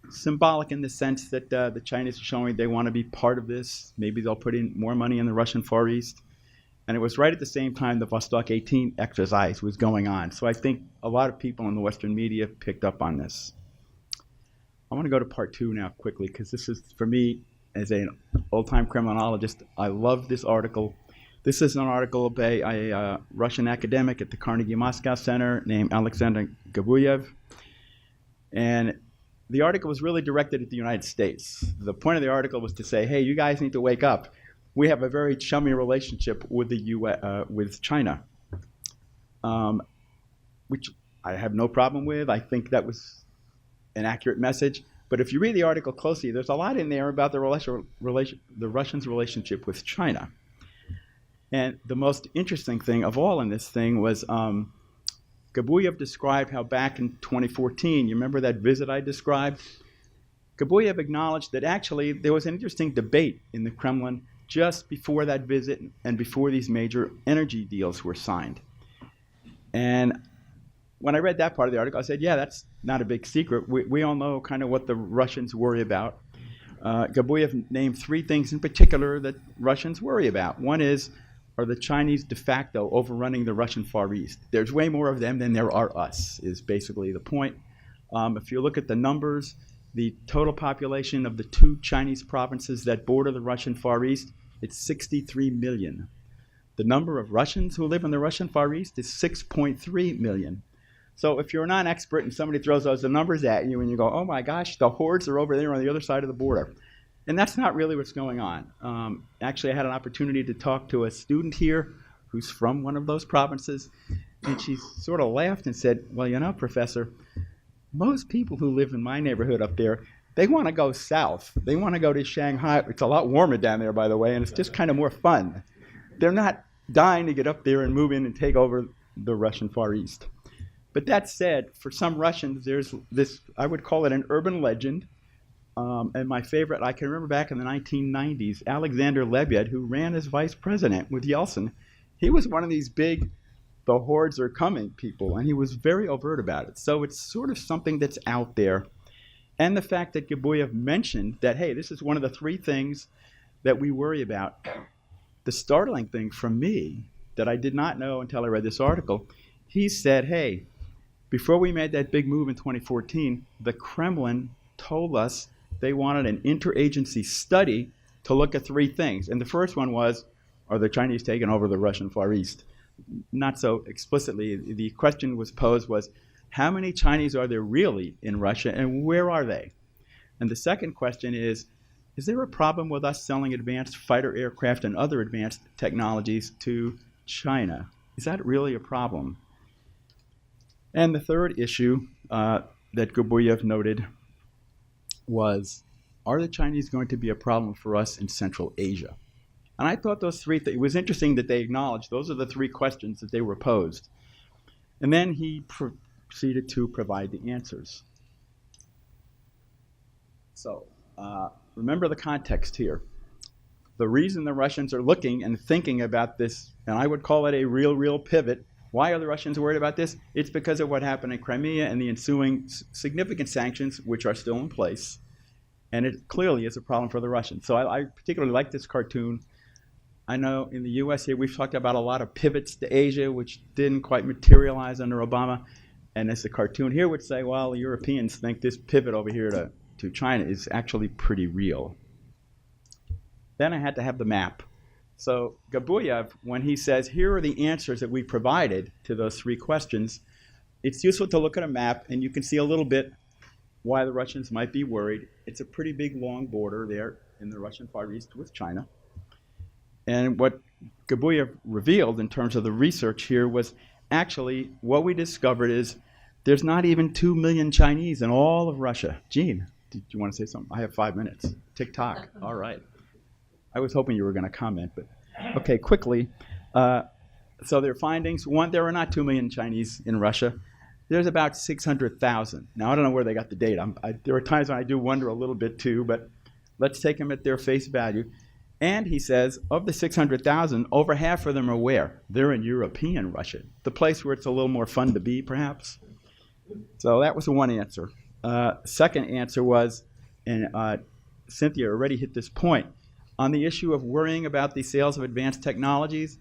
Symbolic in the sense that the Chinese are showing they want to be part of this. Maybe they'll put in more money in the Russian Far East. And it was right at the same time the Vostok 18 exercise was going on. So I think a lot of people in the Western media picked up on this. I want to go to part two now quickly, because this is, for me, as an old-time criminologist, I love this article. This is an article by a Russian academic at the Carnegie Moscow Center named Alexander Gabuyev. And the article was really directed at the United States. The point of the article was to say, hey, you guys need to wake up. We have a very chummy relationship with with China, which I have no problem with. I think that was an accurate message. But if you read the article closely, there's a lot in there about the Russians' relationship with China. And the most interesting thing of all in this thing was Gabuyev described how back in 2014, you remember that visit I described? Gabuyev acknowledged that actually there was an interesting debate in the Kremlin just before that visit and before these major energy deals were signed. And when I read that part of the article, I said, yeah, that's not a big secret. We all know kind of what the Russians worry about. Gabuyev named three things in particular that Russians worry about. One is, are the Chinese de facto overrunning the Russian Far East? There's way more of them than there are us, is basically the point. If you look at the numbers, the total population of the two Chinese provinces that border the Russian Far East, it's 63 million. The number of Russians who live in the Russian Far East is 6.3 million. So if you're a non-expert and somebody throws those numbers at you and you go, oh my gosh, the hordes are over there on the other side of the border. And that's not really what's going on. Actually, I had an opportunity to talk to a student here who's from one of those provinces, and she sort of laughed and said, well, you know, Professor, most people who live in my neighborhood up there, they want to go south. They want to go to Shanghai. It's a lot warmer down there, by the way, and it's just kind of more fun. They're not dying to get up there and move in and take over the Russian Far East. But that said, for some Russians, there's this, I would call it an urban legend. And my favorite, I can remember back in the 1990s, Alexander Lebedev, who ran as vice president with Yeltsin, he was one of these big, the hordes are coming people, and he was very overt about it. So it's sort of something that's out there. And the fact that Gabuyev mentioned that, hey, this is one of the three things that we worry about. The startling thing from me that I did not know until I read this article, he said, hey, before we made that big move in 2014, the Kremlin told us they wanted an interagency study to look at three things. And the first one was, are the Chinese taking over the Russian Far East? Not so explicitly. The question was posed was, how many Chinese are there really in Russia and where are they? And the second question is there a problem with us selling advanced fighter aircraft and other advanced technologies to China? Is that really a problem? And the third issue that Gabuyev noted was, are the Chinese going to be a problem for us in Central Asia? And I thought those three, it was interesting that they acknowledged those are the three questions that they were posed. And then he proceeded to provide the answers. So remember the context here. The reason the Russians are looking and thinking about this, and I would call it a real pivot. Why are the Russians worried about this? It's because of what happened in Crimea and the ensuing significant sanctions, which are still in place. And it clearly is a problem for the Russians. So I particularly like this cartoon. I know in the U.S. here we've talked about a lot of pivots to Asia, which didn't quite materialize under Obama. And as the cartoon here would say, well, the Europeans think this pivot over here to China is actually pretty real. Then I had to have the map. So Gabuyev, when he says, here are the answers that we provided to those three questions, it's useful to look at a map, and you can see a little bit why the Russians might be worried. It's a pretty big, long border there in the Russian Far East with China. And what Gabuyev revealed in terms of the research here was actually what we discovered is there's not even 2 million Chinese in all of Russia. Gene, did you want to say something? I have 5 minutes. Tick-tock. All right. I was hoping you were going to comment, but okay, quickly. So their findings, one, there are not 2 million Chinese in Russia. There's about 600,000. Now, I don't know where they got the data. There are times when I do wonder a little bit too, but let's take them at their face value. And he says, of the 600,000, over half of them are where? They're in European Russia, the place where it's a little more fun to be, perhaps. So that was the one answer. Second answer was, and Cynthia already hit this point, on the issue of worrying about the sales of advanced technologies,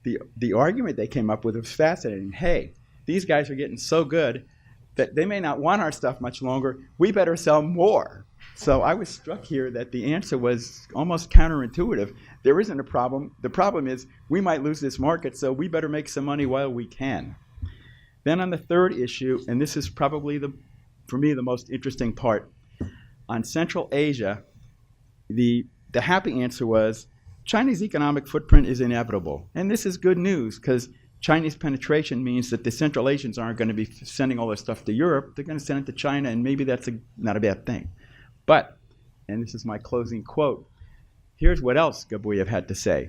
the argument they came up with was fascinating. Hey, these guys are getting so good that they may not want our stuff much longer. We better sell more. So I was struck here that the answer was almost counterintuitive. There isn't a problem. The problem is we might lose this market, so we better make some money while we can. Then on the third issue, and this is probably, for me, the most interesting part, on Central Asia, the happy answer was China's economic footprint is inevitable. And this is good news because Chinese penetration means that the Central Asians aren't going to be sending all their stuff to Europe. They're going to send it to China, and maybe that's not a bad thing. But, and this is my closing quote, here's what else Gabuyev had to say.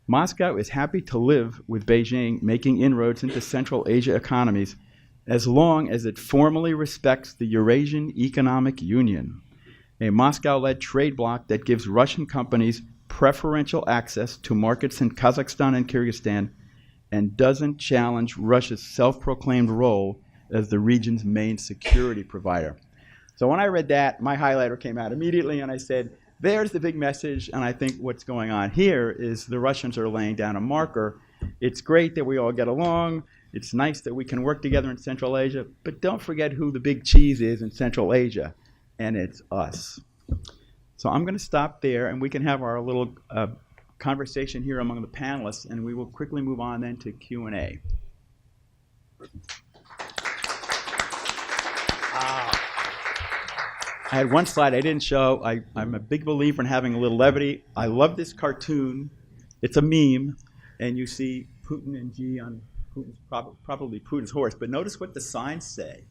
Moscow is happy to live with Beijing making inroads into Central Asia economies as long as it formally respects the Eurasian Economic Union, a Moscow-led trade bloc that gives Russian companies preferential access to markets in Kazakhstan and Kyrgyzstan and doesn't challenge Russia's self-proclaimed role as the region's main security provider. So when I read that, my highlighter came out immediately, and I said, there's the big message, and I think what's going on here is the Russians are laying down a marker. It's great that we all get along. It's nice that we can work together in Central Asia, but don't forget who the big cheese is in Central Asia, and it's us. So I'm going to stop there, and we can have our little conversation here among the panelists, and we will quickly move on then to Q&A. I had one slide I didn't show. I'm a big believer in having a little levity. I love this cartoon. It's a meme, and you see Putin and Xi on Putin's, probably Putin's horse. But notice what the signs say.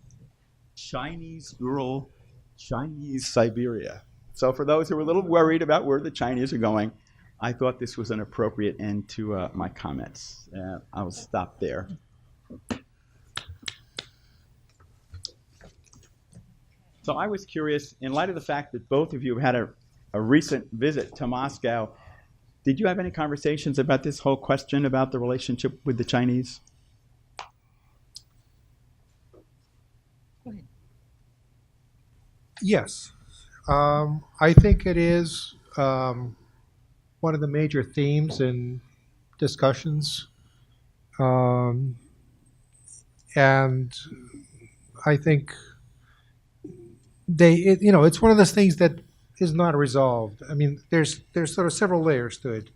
Chinese Ural, Chinese Siberia. So for those who are a little worried about where the Chinese are going, I thought this was an appropriate end to my comments. I'll stop there. So I was curious, in light of the fact that both of you had a recent visit to Moscow, did you have any conversations about this whole question about the relationship with the Chinese? Go ahead. Yes. I think it is one of the major themes in discussions. And I think it's one of those things that is not resolved. I mean, there's sort of several layers to it.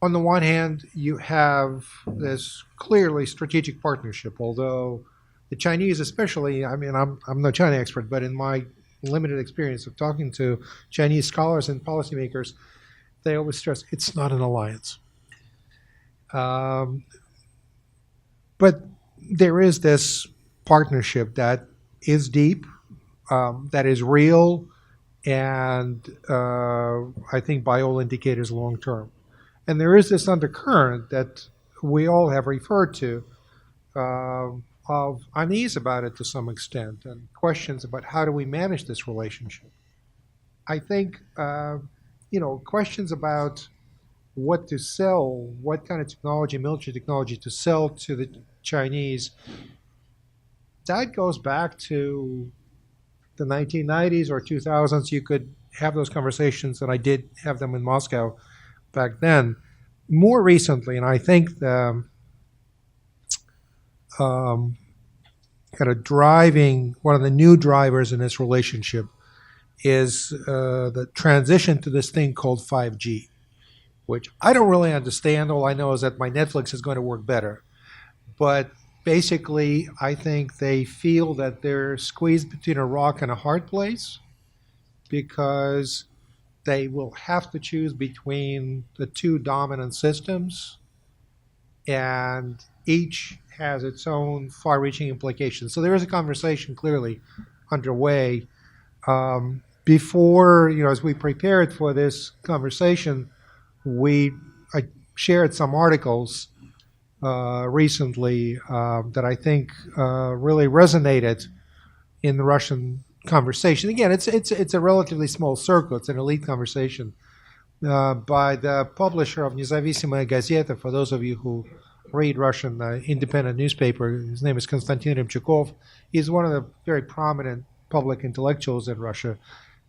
On the one hand, you have this clearly strategic partnership, although the Chinese especially, I mean, I'm no China expert, but in my limited experience of talking to Chinese scholars and policymakers, they always stress it's not an alliance. But there is this partnership that is deep, that is real, and I think by all indicators long term. And there is this undercurrent that we all have referred to uh, of unease about it to some extent and questions about how do we manage this relationship. I think, questions about what to sell, what kind of technology, military technology to sell to the Chinese, that goes back to the 1990s or 2000s. You could have those conversations, and I did have them in Moscow back then. More recently, and I think the kind of driving, one of the new drivers in this relationship is the transition to this thing called 5G, which I don't really understand. All I know is that my Netflix is going to work better. But basically, I think they feel that they're squeezed between a rock and a hard place because they will have to choose between the two dominant systems, and each has its own far-reaching implications. So there is a conversation clearly underway. Before, as we prepared for this conversation, I shared some articles recently that I think really resonated in the Russian conversation. Again, it's a relatively small circle. It's an elite conversation by the publisher of Nezavisimaya Gazeta. For those of you who read Russian independent newspaper, his name is Konstantin Rimchukov. He's one of the very prominent public intellectuals in Russia,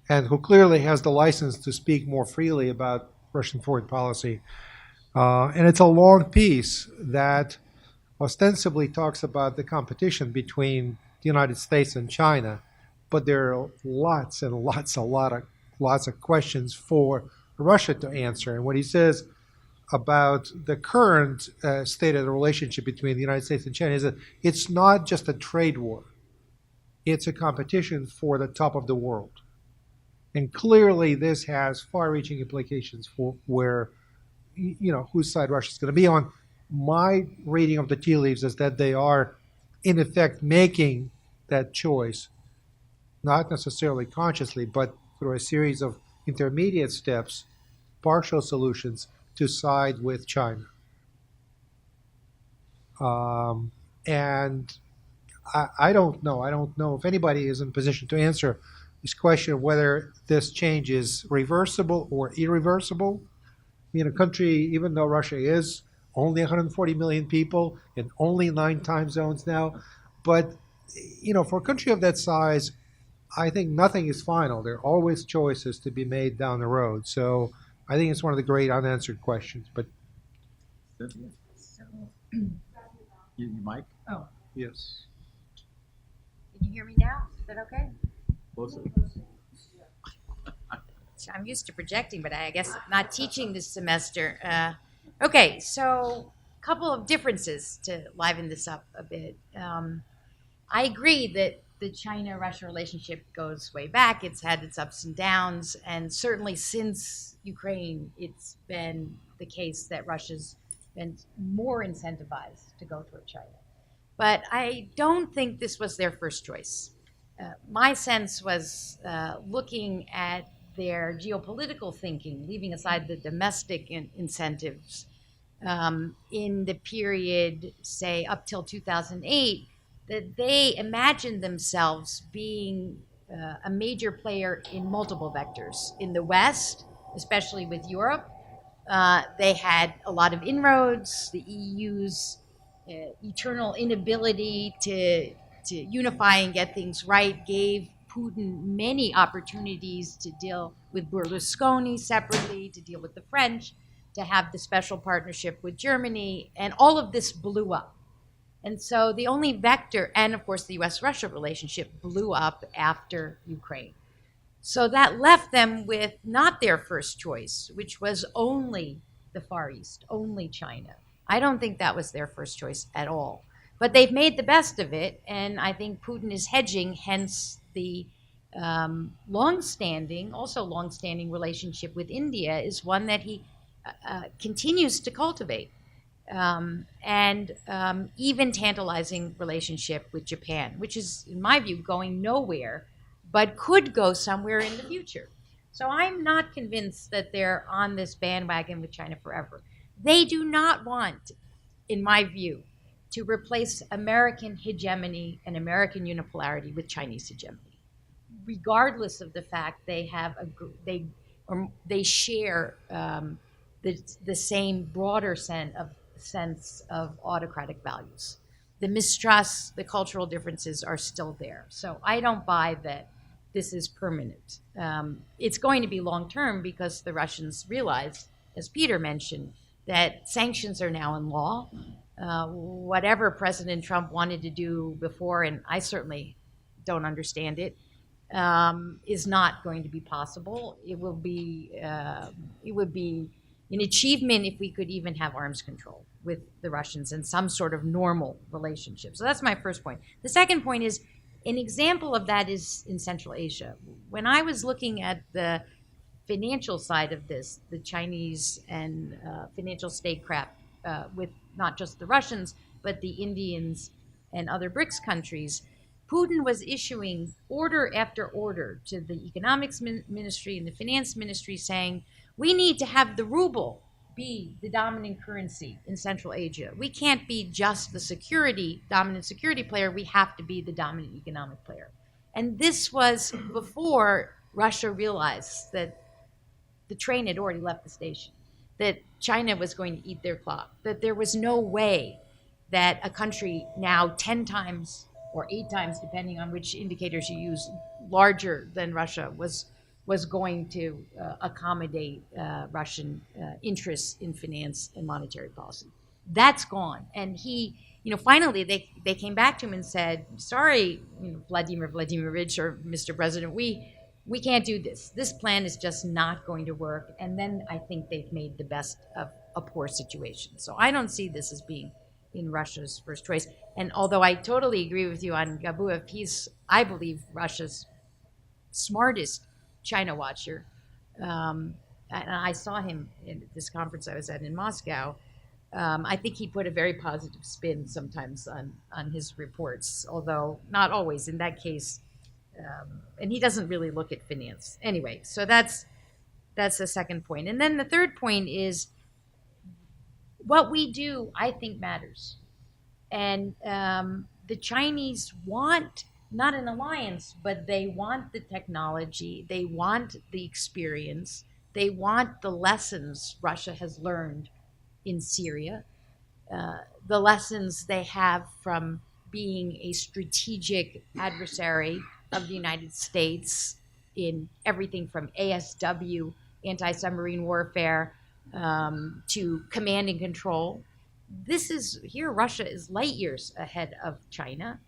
and who clearly has the license to speak more freely about Russian foreign policy. And it's a long piece that ostensibly talks about the competition between the United States and China, but there are lots of questions for Russia to answer. And what he says about the current state of the relationship between the United States and China is that it's not just a trade war. It's a competition for the top of the world. And clearly this has far-reaching implications for where, whose side Russia's going to be on. My reading of the tea leaves is that they are, in effect, making that choice, not necessarily consciously, but through a series of intermediate steps, partial solutions, to side with China. And I don't know. I don't know if anybody is in a position to answer this question of whether this change is reversible or irreversible. A country, even though Russia is only 140 million people in only 9 time zones now, but for a country of that size, I think nothing is final. There are always choices to be made down the road. So I think it's one of the great unanswered questions. But You Mike? Oh, yes. can you hear me now? Is that okay? Closer. I'm used to projecting, but I guess not teaching this semester. Okay, so a couple of differences to liven this up a bit. I agree that the China-Russia relationship goes way back. It's had its ups and downs, and certainly since Ukraine, it's been the case that Russia's been more incentivized to go toward China. But I don't think this was their first choice. My sense was looking at their geopolitical thinking, leaving aside the domestic incentives, in the period, say, up till 2008, that they imagined themselves being a major player in multiple vectors. In the West, especially with Europe, they had a lot of inroads. The EU's eternal inability to unify and get things right gave Putin many opportunities to deal with Berlusconi separately, to deal with the French, to have the special partnership with Germany, and all of this blew up. And so the only vector, and of course the US-Russia relationship blew up after Ukraine. So that left them with not their first choice, which was only the Far East, only China. I don't think that was their first choice at all. But they've made the best of it, and I think Putin is hedging, hence the long-standing relationship with India is one that he continues to cultivate. And even tantalizing relationship with Japan, which is, in my view, going nowhere, but could go somewhere in the future. So I'm not convinced that they're on this bandwagon with China forever. They do not want, in my view, to replace American hegemony and American unipolarity with Chinese hegemony, regardless of the fact they share the same broader sense of autocratic values. The mistrust, the cultural differences are still there. So I don't buy that this is permanent. It's going to be long term because the Russians realize, as Peter mentioned, that sanctions are now in law. Whatever President Trump wanted to do before, and I certainly don't understand it, is not going to be possible. It would be an achievement if we could even have arms control with the Russians and some sort of normal relationship. So that's my first point. The second point is an example of that is in Central Asia. When I was looking at the financial side of this, the Chinese and financial statecraft with not just the Russians, but the Indians and other BRICS countries, Putin was issuing order after order to the economics ministry and the finance ministry saying, we need to have the ruble be the dominant currency in Central Asia. We can't be just the dominant security player. We have to be the dominant economic player. And this was before Russia realized that the train had already left the station, that China was going to eat their clock, that there was no way that a country now 10 times or 8 times, depending on which indicators you use, larger than Russia was going to accommodate Russian interests in finance and monetary policy. That's gone. And he, finally they came back to him and said, sorry, Vladimir Vladimirovich or Mr. President, we can't do this. This plan is just not going to work. And then I think they've made the best of a poor situation. So I don't see this as being in Russia's first choice. And although I totally agree with you on Gabuev, he's, I believe, Russia's smartest China watcher. And I saw him in this conference I was at in Moscow. I think he put a very positive spin sometimes on his reports, although not always. In that case, and he doesn't really look at finance. Anyway, so that's the second point. And then the third point is what we do, I think, matters. And the Chinese want not an alliance, but they want the technology, they want the experience, they want the lessons Russia has learned in Syria, the lessons they have from being a strategic adversary of the United States in everything from ASW, anti-submarine warfare, to command and control. Here Russia is light years ahead of China,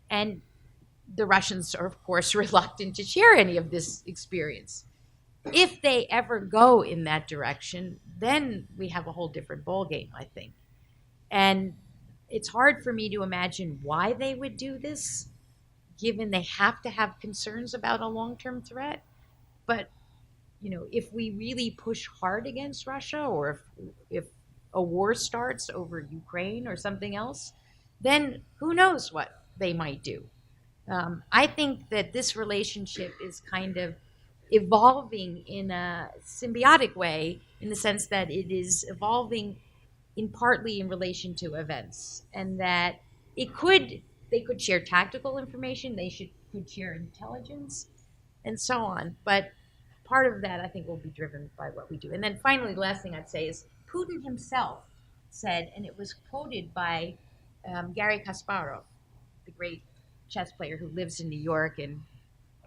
and the Russians are, of course, reluctant to share any of this experience. If they ever go in that direction, then we have a whole different ballgame, I think. And it's hard for me to imagine why they would do this, given they have to have concerns about a long-term threat. But, if we really push hard against Russia, or if a war starts over Ukraine or something else, then who knows what they might do. I think that this relationship is kind of evolving in a symbiotic way, in the sense that it is evolving partly in relation to events, and that they could share tactical information, could share intelligence, and so on. But part of that, I think, will be driven by what we do. And then finally, the last thing I'd say is Putin himself said, and it was quoted by Garry Kasparov, the great chess player who lives in New York and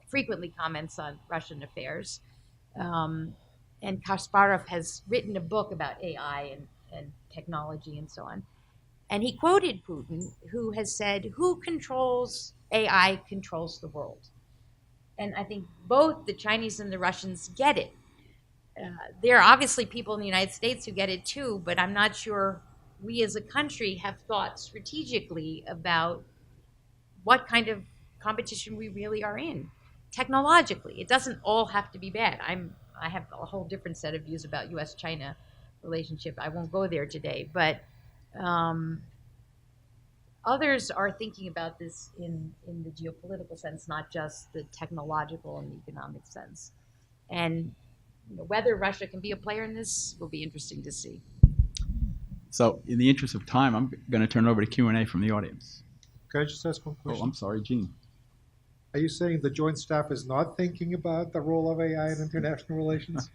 frequently comments on Russian affairs. And Kasparov has written a book about AI and technology and so on. And he quoted Putin, who has said, who controls AI controls the world. And I think both the Chinese and the Russians get it. There are obviously people in the United States who get it too, but I'm not sure we as a country have thought strategically about what kind of competition we really are in technologically. It doesn't all have to be bad. I have a whole different set of views about U.S.-China relationship. I won't go there today, but others are thinking about this in the geopolitical sense, not just the technological and the economic sense. And whether Russia can be a player in this will be interesting to see. So in the interest of time, I'm going to turn over to Q&A from the audience. Can I just ask one Oh, question? I'm sorry, Gene. Are you saying the Joint Staff is not thinking about the role of AI in international relations?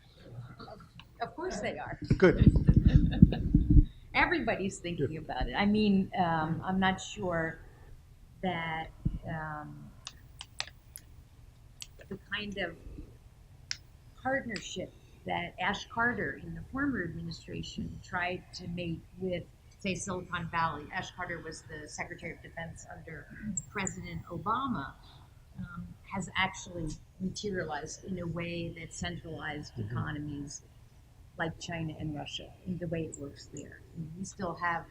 Of course they are. Good. Everybody's thinking about it. I mean, I'm not sure that the kind of partnership that Ash Carter in the former administration tried to make with, say, Silicon Valley. Ash Carter was the Secretary of Defense under President Obama, has actually materialized in a way that centralized economies like China and Russia, in the way it works there. We still have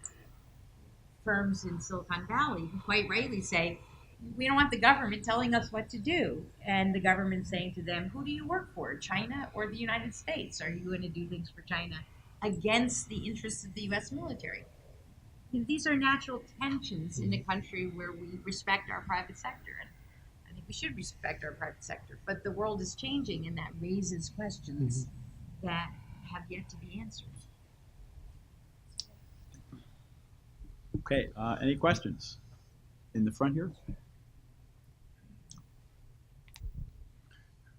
firms in Silicon Valley who quite rightly say, we don't want the government telling us what to do. And the government saying to them, who do you work for, China or the United States? Are you going to do things for China against the interests of the U.S. military? These are natural tensions in a country where we respect our private sector. And I think we should respect our private sector. But the world is changing, and that raises questions that have yet to be answered. Okay, any questions? In the front here?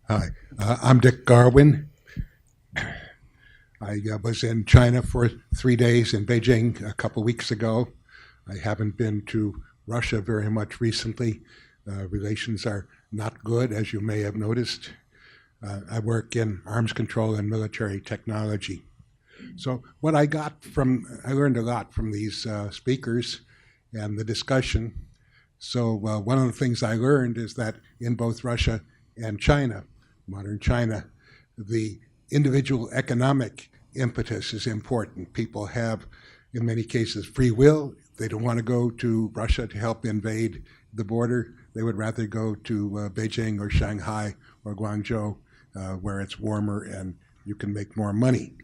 Hi, I'm Dick Garwin. I was in China for 3 days, in Beijing a couple weeks ago. I haven't been to Russia very much recently. Relations are not good, as you may have noticed. I work in arms control and military technology. So what I learned a lot from these speakers and the discussion. So one of the things I learned is that in both Russia and China, modern China, the individual economic impetus is important. People have, in many cases, free will. They don't want to go to Russia to help invade the border. They would rather go to Beijing or Shanghai or Guangzhou, where it's warmer and you can make more money.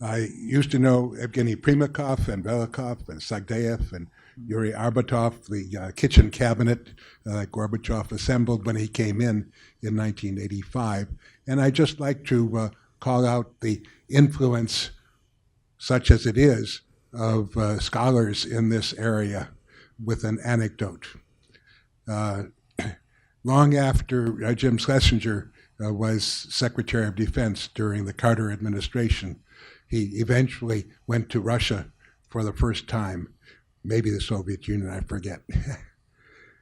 I used to know Evgeny Primakov and Velikov and Sagdayev and Yuri Arbatov, the kitchen cabinet that Gorbachev assembled when he came in 1985. And I'd just like to call out the influence, such as it is, of scholars in this area with an anecdote. Long after Jim Schlesinger was Secretary of Defense during the Carter administration, he eventually went to Russia for the first time, maybe the Soviet Union, I forget.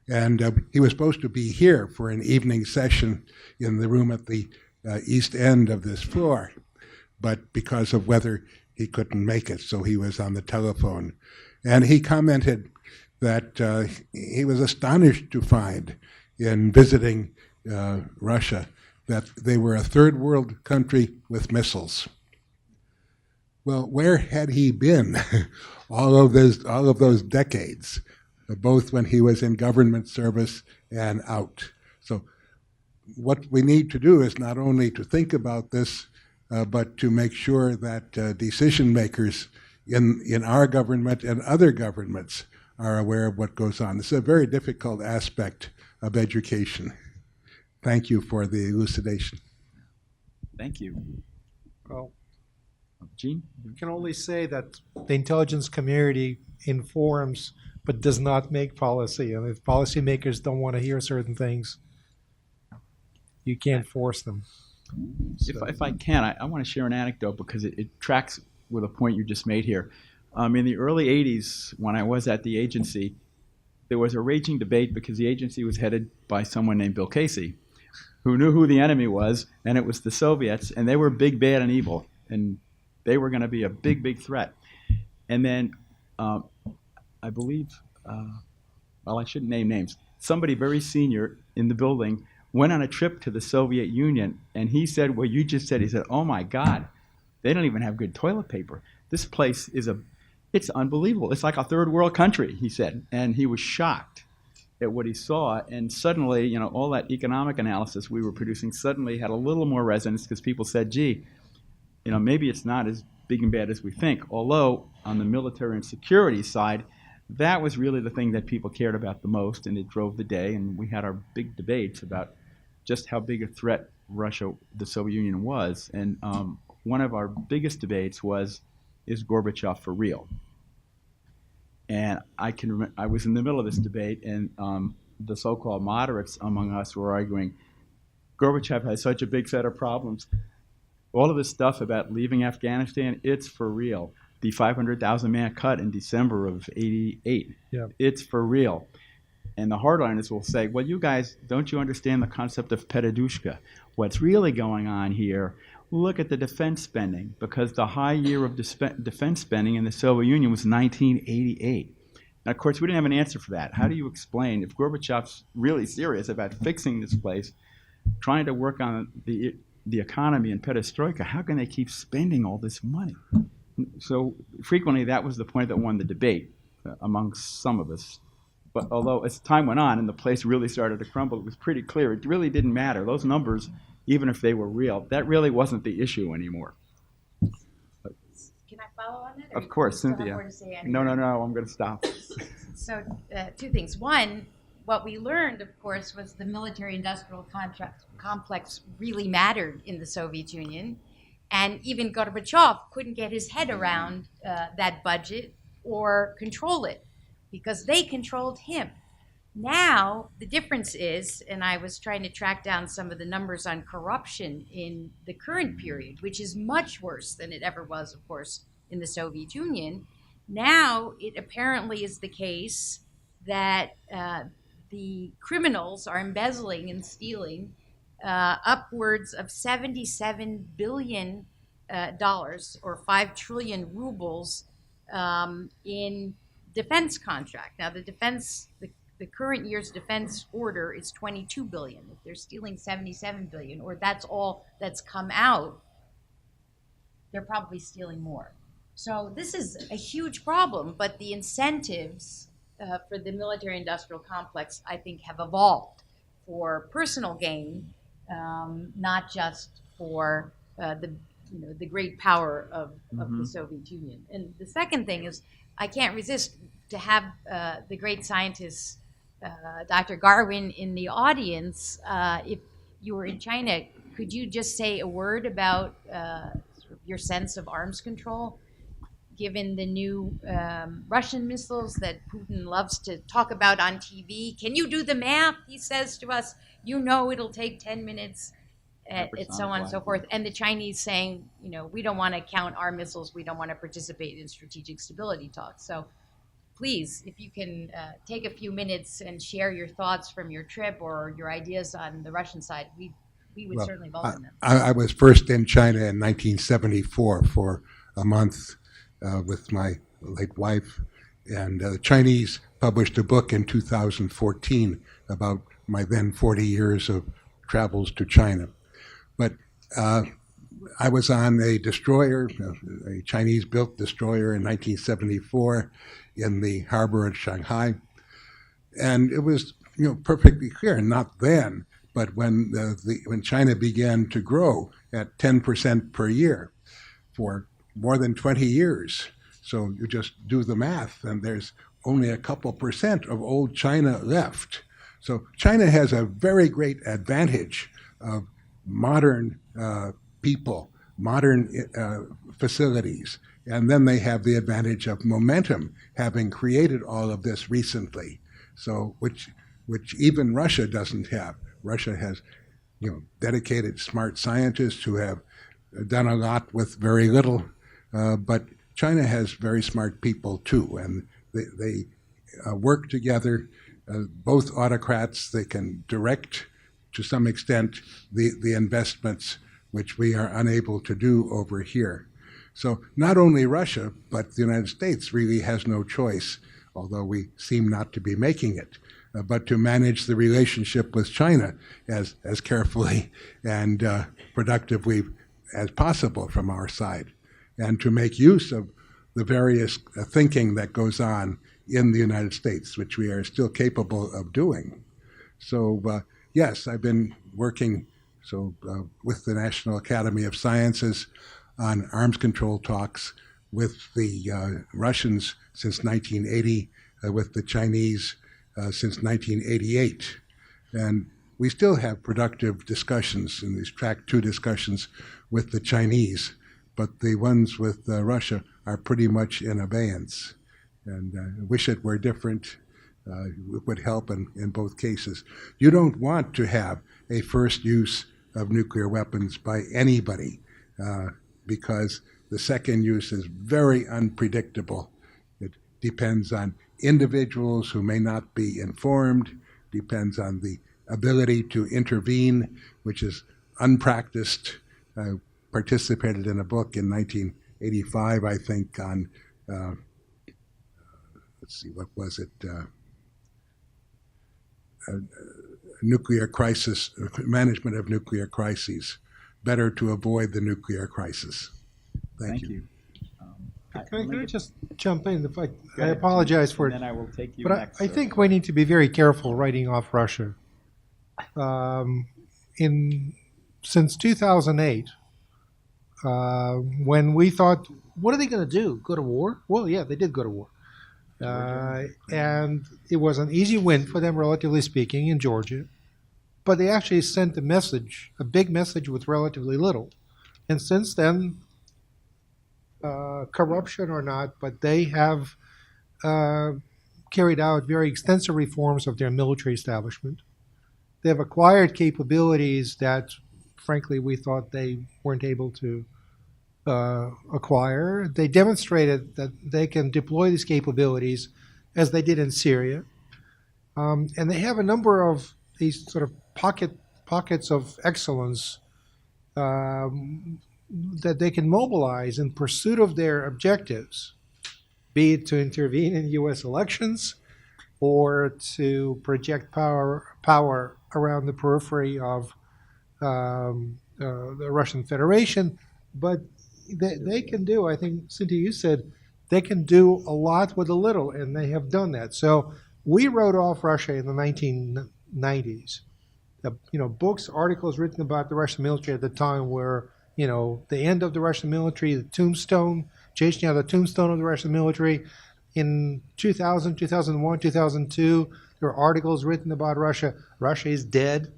And he was supposed to be here for an evening session in the room at the east end of this floor, but because of weather, he couldn't make it, so he was on the telephone. And he commented that he was astonished to find in visiting Russia that they were a third world country with missiles. Well, where had he been all of those decades, both when he was in government service and out? So what we need to do is not only to think about this, but to make sure that decision makers in our government and other governments are aware of what goes on. This is a very difficult aspect of education. Thank you for the elucidation. Thank you. Well, Gene? we can only say that the intelligence community informs but does not make policy. And if policymakers don't want to hear certain things, you can't force them. If I can, I want to share an anecdote because it tracks with a point you just made here. In the early 80s, when I was at the agency, there was a raging debate because the agency was headed by someone named Bill Casey, who knew who the enemy was, and it was the Soviets, and they were big, bad, and evil, and they were going to be a big, big threat. And then I believe, well, I shouldn't name names, somebody very senior in the building went on a trip to the Soviet Union, and he said what you just said. He said, oh my God, they don't even have good toilet paper. This place it's unbelievable. It's like a third world country, he said. And he was shocked at what he saw. And suddenly, all that economic analysis we were producing suddenly had a little more resonance because people said, gee, maybe it's not as big and bad as we think. Although on the military and security side, that was really the thing that people cared about the most, and it drove the day. And we had our big debates about just how big a threat Russia, the Soviet Union was. And one of our biggest debates was, is Gorbachev for real? And I was in the middle of this debate, and the so-called moderates among us were arguing, Gorbachev has such a big set of problems. All of this stuff about leaving Afghanistan, it's for real. The 500,000 man cut in December of '88, it's for real. And the hardliners will say, well, you guys, don't you understand the concept of peredushka? What's really going on here, look at the defense spending, because the high year of defense spending in the Soviet Union was 1988. Now, of course, we didn't have an answer for that. How do you explain, if Gorbachev's really serious about fixing this place, trying to work on the economy and perestroika, how can they keep spending all this money? So frequently that was the point that won the debate among some of us. But although as time went on and the place really started to crumble, it was pretty clear it really didn't matter. Those numbers, even if they were real, that really wasn't the issue anymore. Can I follow on that? Of course, do you still have Cynthia. more to say? No, I'm going to stop. So, two things. One, what we learned, of course, was the military-industrial complex really mattered in the Soviet Union. And even Gorbachev couldn't get his head around that budget or control it because they controlled him. Now, the difference is, and I was trying to track down some of the numbers on corruption in the current period, which is much worse than it ever was, of course, in the Soviet Union. Now, it apparently is the case that the criminals are embezzling and stealing upwards of $77 billion or 5 trillion rubles in defense contract. Now, the current year's defense order is 22 billion. If they're stealing 77 billion, or that's all that's come out, they're probably stealing more. So this is a huge problem, but the incentives for the military-industrial complex, I think, have evolved for personal gain, not just for the great power of the Soviet Union. And the second thing is, I can't resist to have the great scientist, Dr. Garwin, in the audience. If you were in China, could you just say a word about sort of your sense of arms control, given the new Russian missiles that Putin loves to talk about on TV? Can you do the math? He says to us, it'll take 10 minutes, and so on and so forth. And the Chinese saying, we don't want to count our missiles. We don't want to participate in strategic stability talks. So please, if you can take a few minutes and share your thoughts from your trip or your ideas on the Russian side, we would certainly welcome them. I was first in China in 1974 for a month with my late wife, and the Chinese published a book in 2014 about my then 40 years of travels to China. But I was on a destroyer, a Chinese-built destroyer in 1974 in the harbor of Shanghai, and it was perfectly clear, not then, but when China began to grow at 10% per year for more than 20 years. So you just do the math, and there's only a couple percent of old China left. So China has a very great advantage of modern people, modern facilities, and then they have the advantage of momentum, having created all of this recently. So which even Russia doesn't have. Russia has, dedicated smart scientists who have done a lot with very little. But China has very smart people too, and they work together. Both autocrats, they can direct to some extent the investments which we are unable to do over here. So not only Russia, but the United States really has no choice, although we seem not to be making it, but to manage the relationship with China as carefully and productively as possible from our side, and to make use of the various thinking that goes on in the United States, which we are still capable of doing. So yes, I've been working with the National Academy of Sciences on arms control talks with the Russians since 1980, with the Chinese since 1988. And we still have productive discussions in these track 2 discussions with the Chinese, but the ones with Russia are pretty much in abeyance. And I wish it were different. It would help in both cases. You don't want to have a first use of nuclear weapons by anybody because the second use is very unpredictable. It depends on individuals who may not be informed, depends on the ability to intervene, which is unpracticed. I participated in a book in 1985, I think, on, let's see, what was it? Nuclear crisis, management of nuclear crises. Better to avoid the nuclear crisis. Thank you. Can I just jump in? If I ahead. apologize for And it. then I will take you But next. I think we need to be very careful writing off Russia. Since 2008, when we thought, what are they going to do? Go to war? Well, yeah, they did go to war. And it was an easy win for them, relatively speaking, in Georgia. But they actually sent a message, a big message with relatively little. And since then, corruption or not, but they have carried out very extensive reforms of their military establishment. They have acquired capabilities that, frankly, we thought they weren't able to acquire. They demonstrated that they can deploy these capabilities as they did in Syria. And they have a number of these sort of pockets of excellence that they can mobilize in pursuit of their objectives, be it to intervene in U.S. elections or to project power around the periphery of the Russian Federation. But they can do, I think, Cynthia, you said, they can do a lot with a little, and they have done that. So we wrote off Russia in the 1990s. Books, articles written about the Russian military at the time were, the end of the Russian military, the tombstone, Chechnya, the tombstone of the Russian military. In 2000, 2001, 2002, there were articles written about Russia. Russia is dead.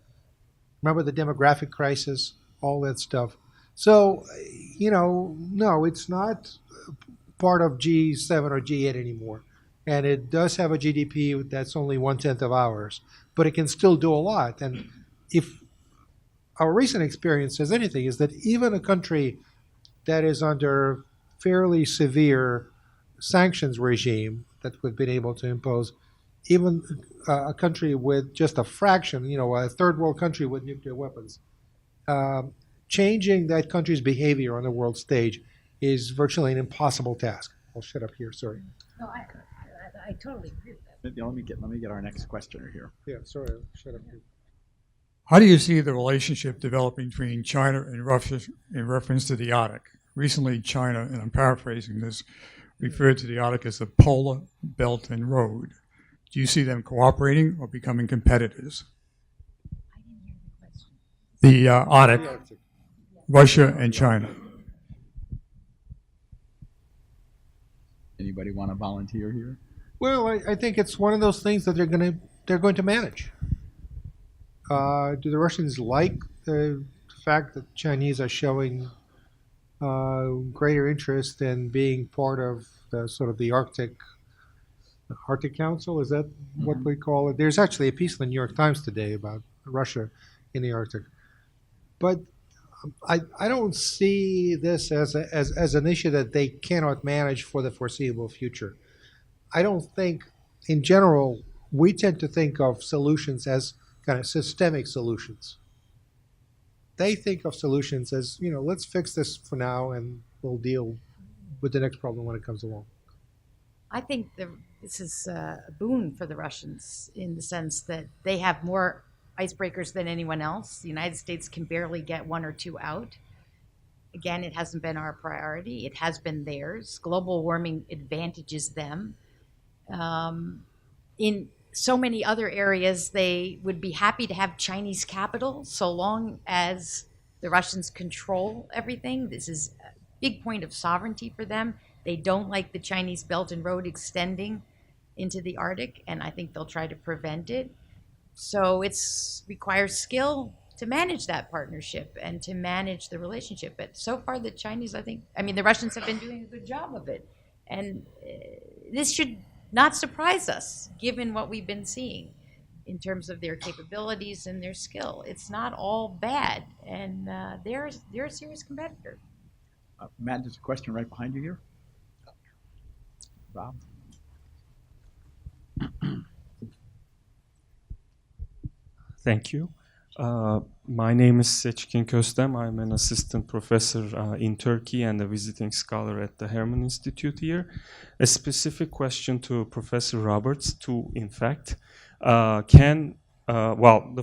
Remember the demographic crisis, all that stuff. So, no, it's not part of G7 or G8 anymore. And it does have a GDP that's only 1/10 of ours, but it can still do a lot. And if our recent experience says anything, is that even a country that is under fairly severe sanctions regime that we've been able to impose, even a country with just a fraction, a third world country with nuclear weapons, changing that country's behavior on the world stage is virtually an impossible task. I'll shut up here, sorry. No, I totally agree with that. Let me get our next questioner here. Yeah, sorry, I'll shut up here. How do you see the relationship developing between China and Russia in reference to the Arctic? Recently, China, and I'm paraphrasing this, referred to the Arctic as the Polar Belt and Road. Do you see them cooperating or becoming competitors? I didn't hear the question. The Arctic, Russia and China. Anybody want to volunteer here? Well, I think it's one of those things that they're going to manage. Do the Russians like the fact that Chinese are showing greater interest in being part of the Arctic Council? Is that what we call it? There's actually a piece in the New York Times today about Russia in the Arctic. But I don't see this as an issue that they cannot manage for the foreseeable future. I don't think, in general, we tend to think of solutions as kind of systemic solutions. They think of solutions as, let's fix this for now and we'll deal with the next problem when it comes along. I think this is a boon for the Russians in the sense that they have more icebreakers than anyone else. The United States can barely get one or two out. Again, it hasn't been our priority. It has been theirs. Global warming advantages them. In so many other areas, they would be happy to have Chinese capital so long as the Russians control everything. This is a big point of sovereignty for them. They don't like the Chinese Belt and Road extending into the Arctic, and I think they'll try to prevent it. So it's requires skill to manage that partnership and to manage the relationship. But so far, the Chinese, the Russians have been doing a good job of it. And this should not surprise us, given what we've been seeing in terms of their capabilities and their skill. It's not all bad, and they're a serious competitor. Matt, there's a question right behind you here. Bob? Thank you. My name is Seçkin Köstem. I'm an assistant professor in Turkey and a visiting scholar at the Herman Institute here. A specific question to Professor Roberts, two in fact. The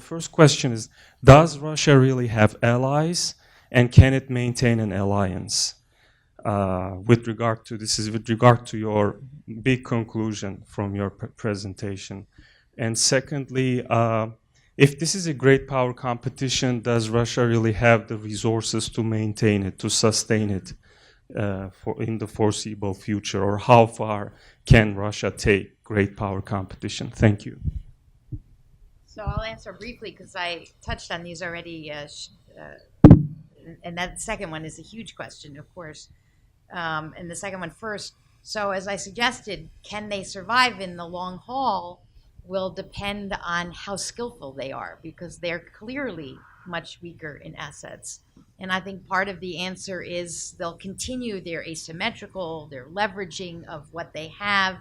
first question is, does Russia really have allies, and can it maintain an alliance? With regard to your big conclusion from your presentation. And secondly, if this is a great power competition, does Russia really have the resources to maintain it, to sustain it in the foreseeable future? Or how far can Russia take great power competition? Thank you. So I'll answer briefly because I touched on these already, and that second one is a huge question, of course. And the second one first. So as I suggested, can they survive in the long haul will depend on how skillful they are, because they're clearly much weaker in assets. And I think part of the answer is they'll continue their asymmetrical, their leveraging of what they have.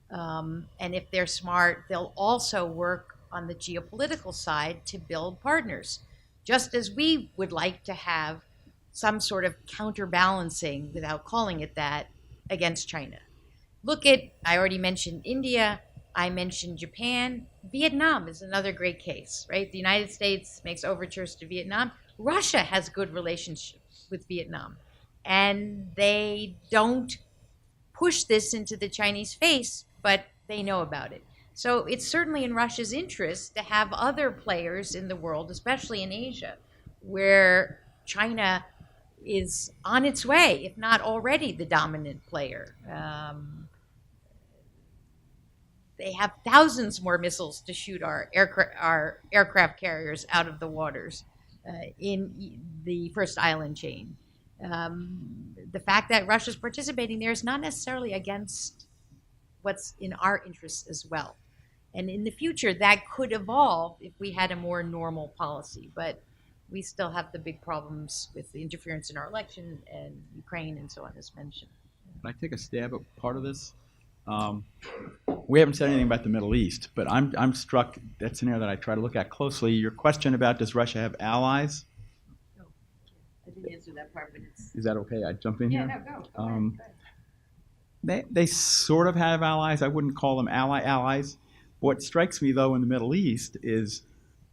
And if they're smart, they'll also work on the geopolitical side to build partners, just as we would like to have some sort of counterbalancing, without calling it that, against China. I already mentioned India, I mentioned Japan. Vietnam is another great case, right? The United States makes overtures to Vietnam. Russia has good relationships with Vietnam, and they don't push this into the Chinese face, but they know about it. So it's certainly in Russia's interest to have other players in the world, especially in Asia, where China is on its way, if not already the dominant player. They have thousands more missiles to shoot our aircraft carriers out of the waters in the first island chain. The fact that Russia's participating there is not necessarily against what's in our interests as well. And in the future, that could evolve if we had a more normal policy. But we still have the big problems with the interference in our election and Ukraine and so on, as mentioned. Can I take a stab at part of this? We haven't said anything about the Middle East, but I'm struck, that's an area that I try to look at closely. Your question about does Russia have allies? No, I didn't answer that part, but it's... Is that okay? I jump in here? Yeah, no, go ahead. They sort of have allies. I wouldn't call them allies. What strikes me, though, in the Middle East is,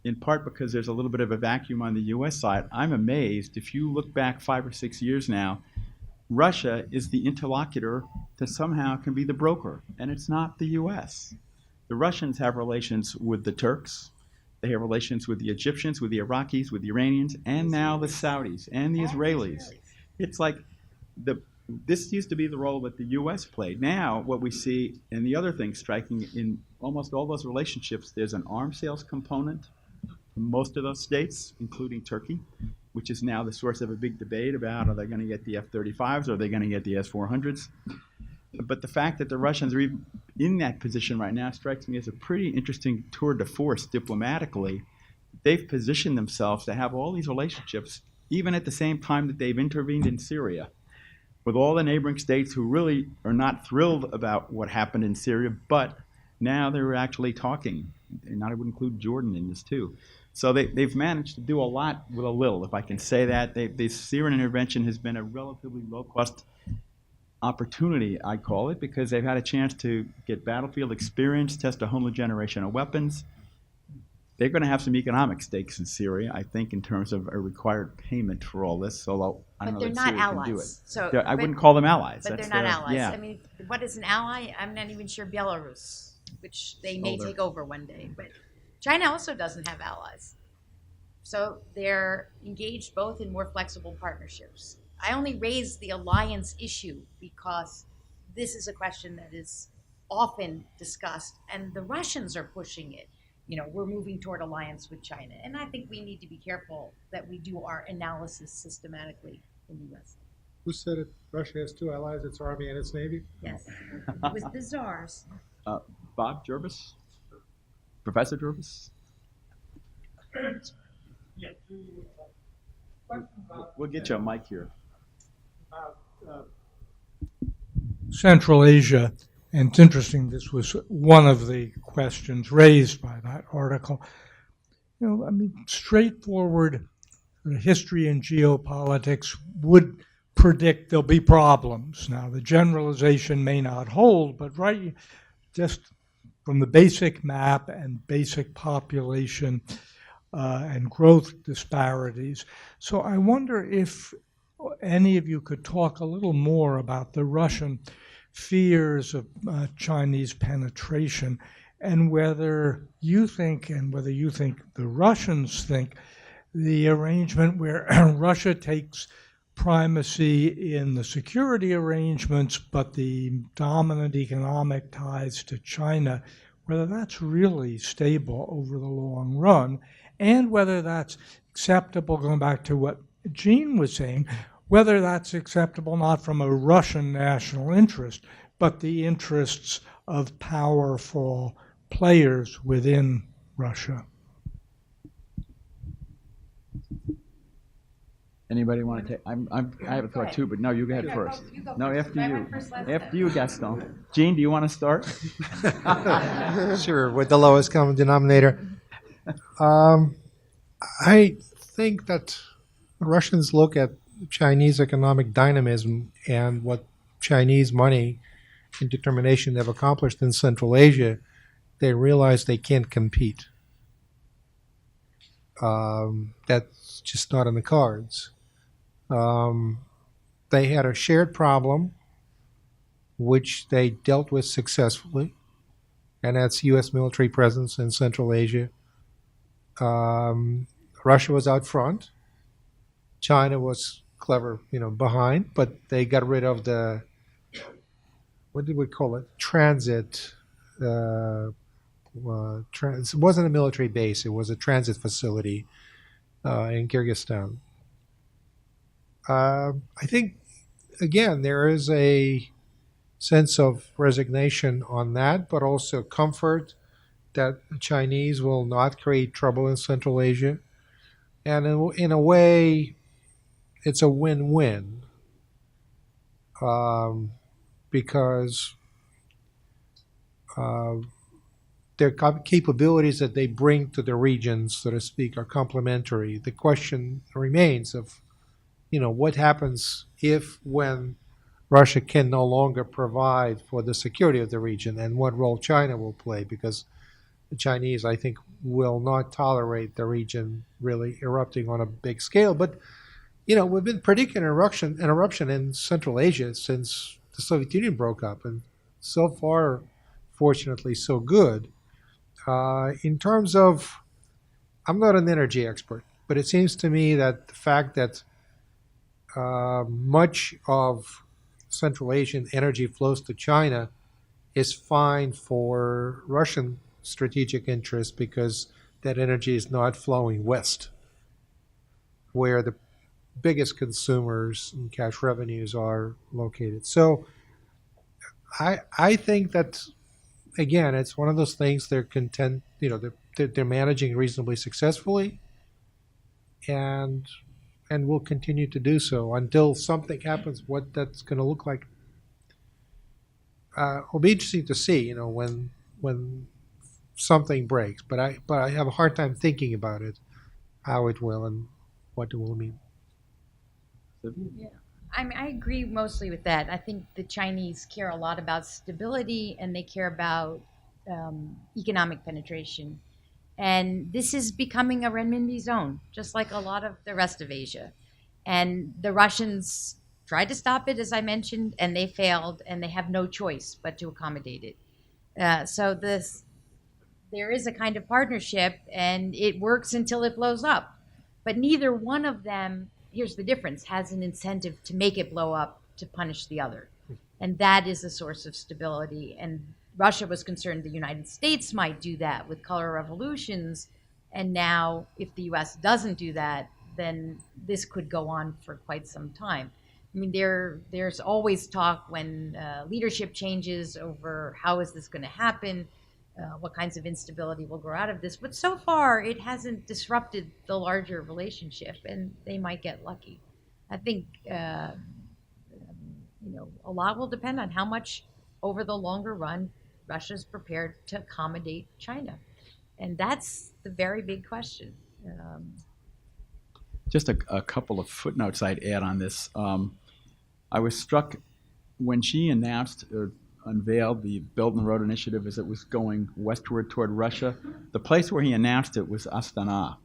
in part because there's a little bit of a vacuum on the U.S. side, I'm amazed. If you look back 5 or 6 years now, Russia is the interlocutor that somehow can be the broker, and it's not the U.S. The Russians have relations with the Turks. They have relations with the Egyptians, with the Iraqis, with the Iranians, and now the Saudis and the Israelis. It's like this used to be the role that the U.S. played. Now what we see, and the other thing striking, in almost all those relationships, there's an arms sales component in most of those states, including Turkey, which is now the source of a big debate about, are they going to get the F-35s or are they going to get the S-400s? But the fact that the Russians are even in that position right now strikes me as a pretty interesting tour de force diplomatically. They've positioned themselves to have all these relationships, even at the same time that they've intervened in Syria, with all the neighboring states who really are not thrilled about what happened in Syria, but now they're actually talking. And I would include Jordan in this too. So they've managed to do a lot with a little, if I can say that. The Syrian intervention has been a relatively low-cost opportunity, I call it, because they've had a chance to get battlefield experience, test a whole new generation of weapons. They're going to have some economic stakes in Syria, I think, in terms of a required payment for all this, although I don't know But that they're not Syria can do it. allies. So, I wouldn't call them allies. But That's they're not their- allies. Yeah. I mean, what is an ally? I'm not even sure. Belarus, which they may they're- take over one day. But China also doesn't have allies. So they're engaged both in more flexible partnerships. I only raise the alliance issue because this is a question that is often discussed, and the Russians are pushing it. we're moving toward alliance with China. And I think we need to be careful that we do our analysis systematically in the U.S. Who said it? Russia has two allies, its army and its navy. Yes, it was the czars. Bob Jervis? Professor Jervis? We'll get you a mic here. Central Asia, and it's interesting, this was one of the questions raised by that article. Straightforward history and geopolitics would predict there'll be problems. Now, the generalization may not hold, but just from the basic map and basic population and growth disparities. So I wonder if any of you could talk a little more about the Russian fears of Chinese penetration and whether you think the Russians think the arrangement where Russia takes primacy in the security arrangements, but the dominant economic ties to China, whether that's really stable over the long run, and whether that's acceptable, going back to what Jean was saying, whether that's acceptable not from a Russian national interest, but the interests of powerful players within Russia. Anybody want to take? I have a thought too, but no, you go ahead first. No, after you. After you, Gaston. Jean, do you want to start? Sure, with the lowest common denominator. I think that Russians look at Chinese economic dynamism and what Chinese money and determination have accomplished in Central Asia. They realize they can't compete. That's just not in the cards. They had a shared problem, which they dealt with successfully, and that's U.S. military presence in Central Asia. Russia was out front. China was clever, behind, but they got rid of the, what did we call it? Transit. It wasn't a military base. It was a transit facility in Kyrgyzstan. I think, again, there is a sense of resignation on that, but also comfort that the Chinese will not create trouble in Central Asia. And in a way, it's a win-win because their capabilities that they bring to the region, so to speak, are complementary. The question remains of, what happens when Russia can no longer provide for the security of the region, and what role China will play, because the Chinese, I think, will not tolerate the region really erupting on a big scale. But, we've been predicting an eruption in Central Asia since the Soviet Union broke up, and so far, fortunately, so good. In terms of, I'm not an energy expert, but it seems to me that the fact that much of Central Asian energy flows to China is fine for Russian strategic interests because that energy is not flowing west, where the biggest consumers and cash revenues are located. So I think that, again, it's one of those things they're content, they're managing reasonably successfully, and will continue to do so until something happens. What that's going to look like, will be interesting to see. When something breaks. But I have a hard time thinking about it, how it will and what it will mean. Yeah, I agree mostly with that. I think the Chinese care a lot about stability and they care about economic penetration. And this is becoming a renminbi zone, just like a lot of the rest of Asia. And the Russians tried to stop it, as I mentioned, and they failed, and they have no choice but to accommodate it. So there is a kind of partnership, and it works until it blows up. But neither one of them, here's the difference, has an incentive to make it blow up to punish the other. And that is a source of stability. And Russia was concerned the United States might do that with color revolutions. And now, if the US doesn't do that, then this could go on for quite some time. I mean, there's always talk when leadership changes over how is this going to happen, what kinds of instability will grow out of this. But so far, it hasn't disrupted the larger relationship, and they might get lucky. I think a lot will depend on how much, over the longer run, Russia's prepared to accommodate China, and that's the very big question. Just a couple of footnotes I'd add on this. I was struck when she announced or unveiled the Belt and Road Initiative as it was going westward toward Russia. The place where he announced it was Astana.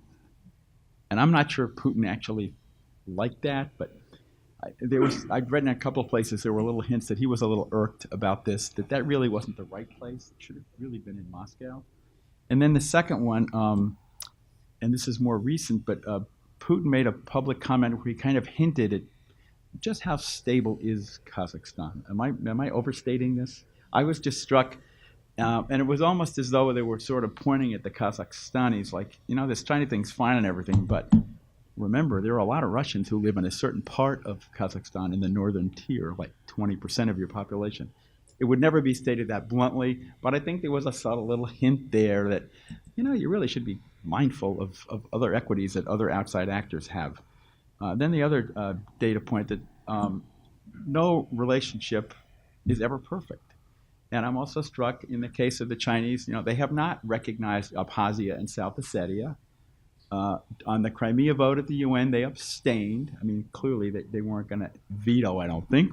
And I'm not sure Putin actually liked that, but I'd read in a couple of places there were little hints that he was a little irked about this, that really wasn't the right place. It should have really been in Moscow. And then the second one, and this is more recent, but Putin made a public comment where he kind of hinted at just how stable is Kazakhstan. Am I overstating this? I was just struck, and it was almost as though they were sort of pointing at the Kazakhstanis, like, this China thing's fine and everything, but remember, there are a lot of Russians who live in a certain part of Kazakhstan in the northern tier, like 20% of your population. It would never be stated that bluntly, but I think there was a subtle little hint there that, you really should be mindful of other equities that other outside actors have. Then the other data point that no relationship is ever perfect. And I'm also struck in the case of the Chinese, they have not recognized Abkhazia and South Ossetia. On the Crimea vote at the UN, they abstained. I mean, clearly they weren't going to veto, I don't think,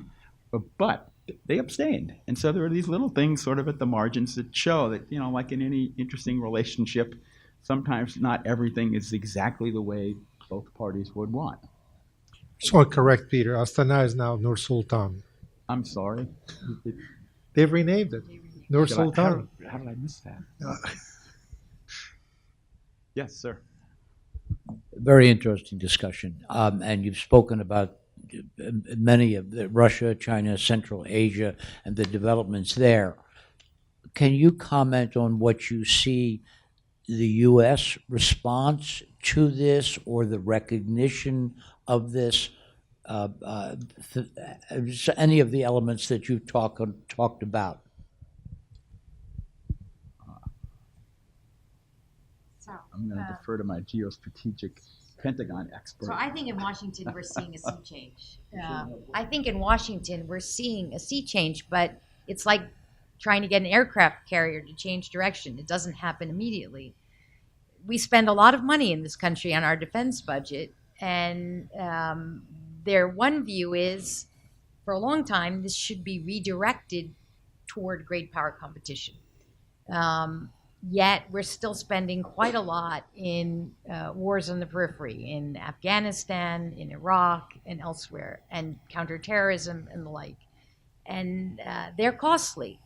but they abstained. And so there are these little things sort of at the margins that show that, like in any interesting relationship, sometimes not everything is exactly the way both parties would want. Just want to correct Peter. Astana is now Nur Sultan. I'm sorry. They've renamed it Nur Sultan. How did I miss that? Yes, sir. Very interesting discussion. And you've spoken about many of Russia, China, Central Asia, and the developments there. Can you comment on what you see the U.S. response to this or the recognition of this? Any of the elements that you've talked about? I'm going to defer to my geostrategic Pentagon expert. So I think in Washington we're seeing a sea change. I think in Washington we're seeing a sea change, but it's like trying to get an aircraft carrier to change direction. It doesn't happen immediately. We spend a lot of money in this country on our defense budget, and their one view is, for a long time, this should be redirected toward great power competition. Yet we're still spending quite a lot in wars on the periphery, in Afghanistan, in Iraq, and elsewhere, and counterterrorism and the like. And they're costly.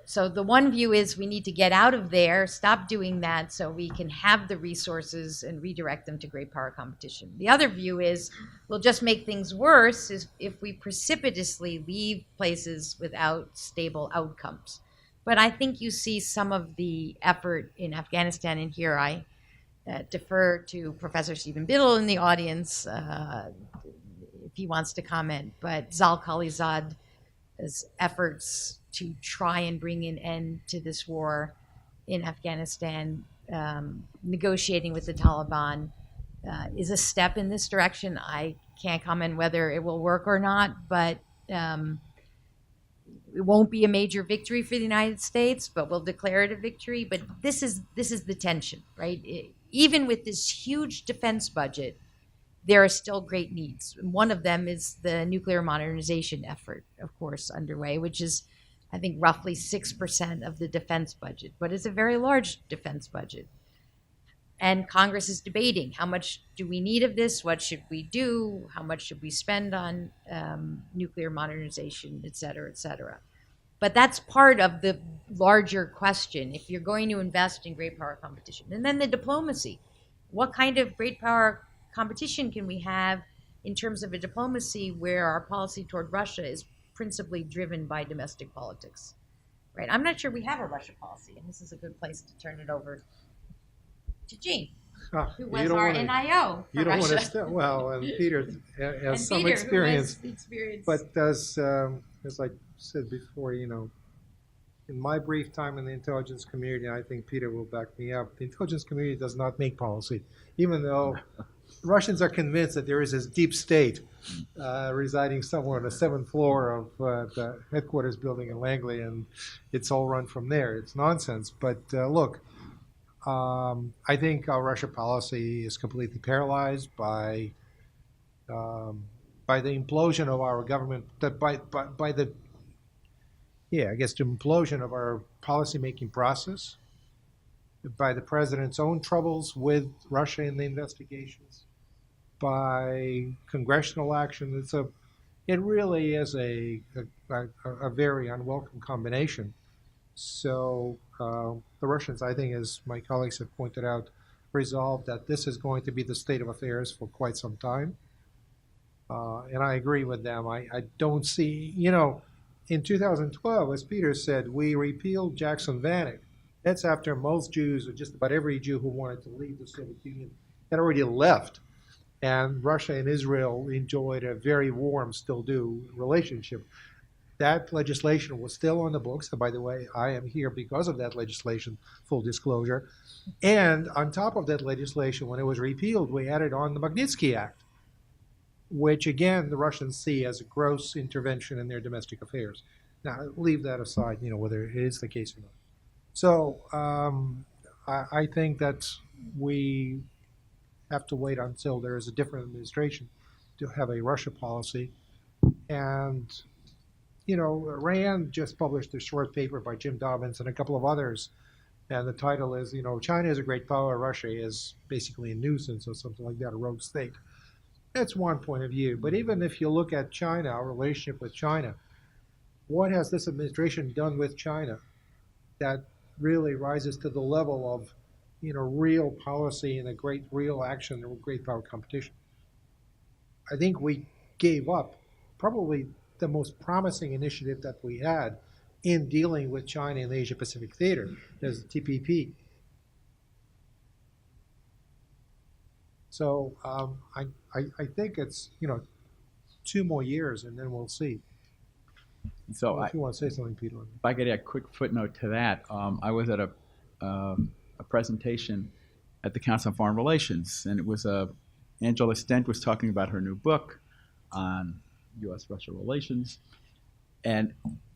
So the one view is we need to get out of there, stop doing that so we can have the resources and redirect them to great power competition. The other view is we'll just make things worse if we precipitously leave places without stable outcomes. But I think you see some of the effort in Afghanistan, and here I defer to Professor Stephen Biddle in the audience if he wants to comment. But Zal Khalilzad's efforts to try and bring an end to this war in Afghanistan, negotiating with the Taliban, is a step in this direction. I can't comment whether it will work or not, but it won't be a major victory for the United States, but we'll declare it a victory. But this is the tension, right? Even with this huge defense budget, there are still great needs. One of them is the nuclear modernization effort, of course, underway, which is, I think, roughly 6% of the defense budget, but it's a very large defense budget. And Congress is debating how much do we need of this, what should we do, how much should we spend on nuclear modernization, et cetera, et cetera. But that's part of the larger question if you're going to invest in great power competition. And then the diplomacy. What kind of great power competition can we have in terms of a diplomacy where our policy toward Russia is principally driven by domestic politics? right? I'm not sure we have a Russia policy, and this is a good place to turn it over to Gene, who was our NIO for You don't want Russia. to well, and Peter has And some Peter, experience. who has experience. But as I said before, in my brief time in the intelligence community, I think Peter will back me up, the intelligence community does not make policy, even though Russians are convinced that there is this deep state residing somewhere on the seventh floor of the headquarters building in Langley, and it's all run from there. It's nonsense. But look, I think our Russia policy is completely paralyzed by the implosion of our government, by the implosion of our policymaking process, by the president's own troubles with Russia in the investigations, by congressional action. It really is a very unwelcome combination. So the Russians, I think, as my colleagues have pointed out, resolved that this is going to be the state of affairs for quite some time. And I agree with them. I don't see, in 2012, as Peter said, we repealed Jackson-Vanik. That's after most Jews, or just about every Jew who wanted to leave the Soviet Union, had already left. And Russia and Israel enjoyed a very warm, still do, relationship. That legislation was still on the books. And by the way, I am here because of that legislation, full disclosure. And on top of that legislation, when it was repealed, we added on the Magnitsky Act, which again the Russians see as a gross intervention in their domestic affairs. Now, leave that aside, whether it is the case or not. So I think that we have to wait until there is a different administration to have a Russia policy. And, Rand just published a short paper by Jim Dobbins and a couple of others. And the title is, China is a great power, Russia is basically a nuisance or something like that, a rogue state. That's one point of view. But even if you look at China, our relationship with China, what has this administration done with China that really rises to the level of, real policy and a great real action and great power competition? I think we gave up probably the most promising initiative that we had in dealing with China in the Asia-Pacific theater, as the TPP. So I think it's 2 more years and then we'll see. So if you want to say something, Peter. If I could add a quick footnote to that, I was at a presentation at the Council on Foreign Relations, and it was Angela Stent was talking about her new book on U.S.-Russia relations, and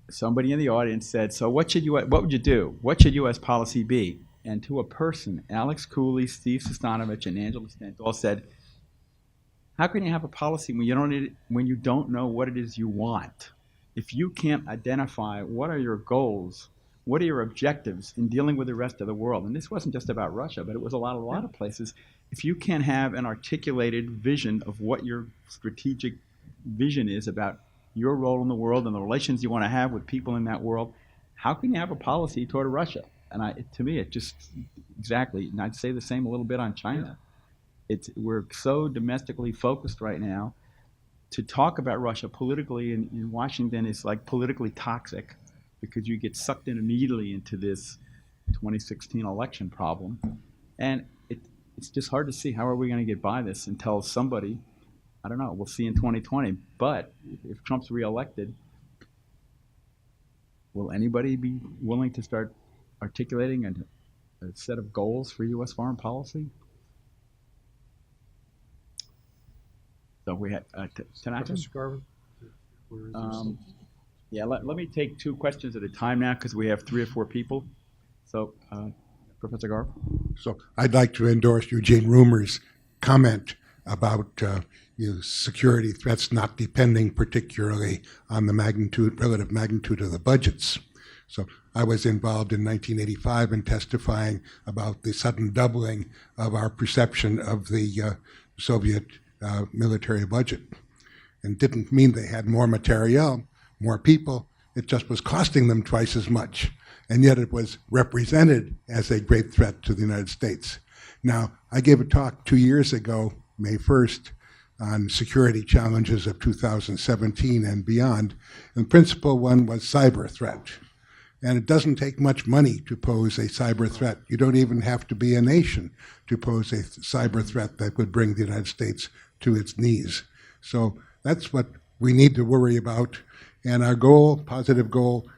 somebody in the audience said, "So what would you do? What should U.S. policy be?" And to a person, Alex Cooley, Steve Sestanovich, and Angela Stent all said, "How can you have a policy when you don't know what it is you want? If you can't identify what are your goals, what are your objectives in dealing with the rest of the world?" And this wasn't just about Russia, but it was a lot of places. If you can't have an articulated vision of what your strategic vision is about your role in the world and the relations you want to have with people in that world, how can you have a policy toward Russia? And to me, it just exactly, and I'd say the same a little bit on China. We're so domestically focused right now. To talk about Russia politically in Washington is like politically toxic, because you get sucked in immediately into this 2016 election problem. And it's just hard to see how are we going to get by this until somebody, I don't know, we'll see in 2020. But if Trump's reelected, will anybody be willing to start articulating a set of goals for U.S. foreign policy? So we had Tanaka? Mr. Garvin? Yeah, let me take 2 questions at a time now because we have 3 or 4 people. So, Professor Garv? So I'd like to endorse Eugene Rumer's comment about security threats not depending particularly on the relative magnitude of the budgets. So I was involved in 1985 in testifying about the sudden doubling of our perception of the Soviet military budget. And didn't mean they had more materiel, more people. It just was costing them twice as much. And yet it was represented as a great threat to the United States. Now, I gave a talk 2 years ago, May 1st, on security challenges of 2017 and beyond. And the principal one was cyber threat. And it doesn't take much money to pose a cyber threat. You don't even have to be a nation to pose a cyber threat that would bring the United States to its knees. So that's what we need to worry about. And our goal, positive goal,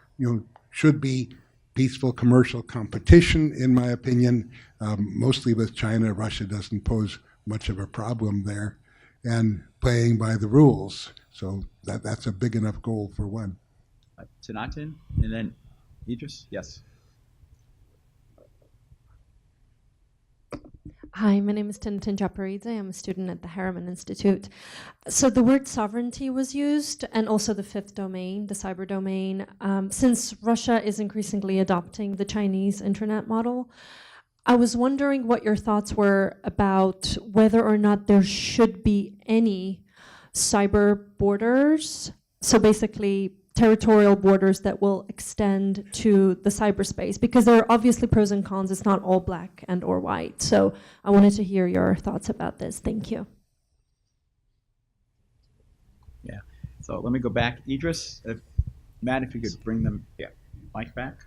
should be peaceful commercial competition, in my opinion, mostly with China. Russia doesn't pose much of a problem there, and playing by the rules. So that's a big enough goal for one. Tanatin, and then Idris, yes. Hi, my name is Tintin Japaridze. I'm a student at the Harriman Institute. So the word sovereignty was used, and also the fifth domain, the cyber domain. Since Russia is increasingly adopting the Chinese internet model, I was wondering what your thoughts were about whether or not there should be any cyber borders. So basically, territorial borders that will extend to the cyberspace, because there are obviously pros and cons. It's not all black and or white. So I wanted to hear your thoughts about this. Thank you. Yeah. So let me go back. Idris, Matt, if you could bring them, mic back.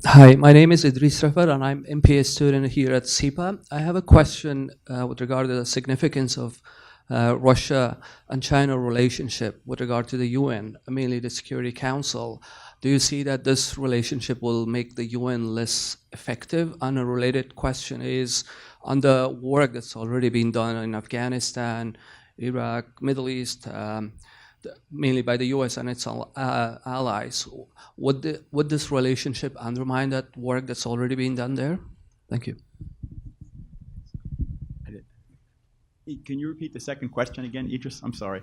Hi, my name is Idris Rafar, and I'm MPA student here at SIPA. I have a question with regard to the significance of Russia and China relationship with regard to the UN, mainly the Security Council. Do you see that this relationship will make the UN less effective? And a related question is, on the work that's already been done in Afghanistan, Iraq, Middle East, mainly by the US and its allies, would this relationship undermine that work that's already been done there? Thank you. Can you repeat the second question again, Idris? I'm sorry.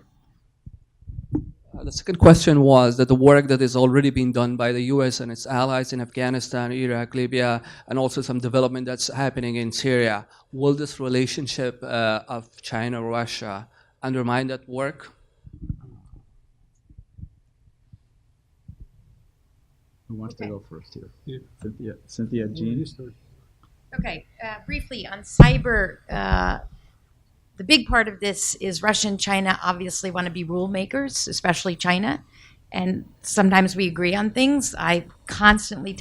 The second question was that the work that is already being done by the US and its allies in Afghanistan, Iraq, Libya, and also some development that's happening in Syria, will this relationship of China-Russia undermine that work? Who wants Okay. to go first here? Cynthia, Jean? Okay, briefly on cyber, the big part of this is Russia and China obviously want to be rule makers, especially China. And sometimes we agree on things. I constantly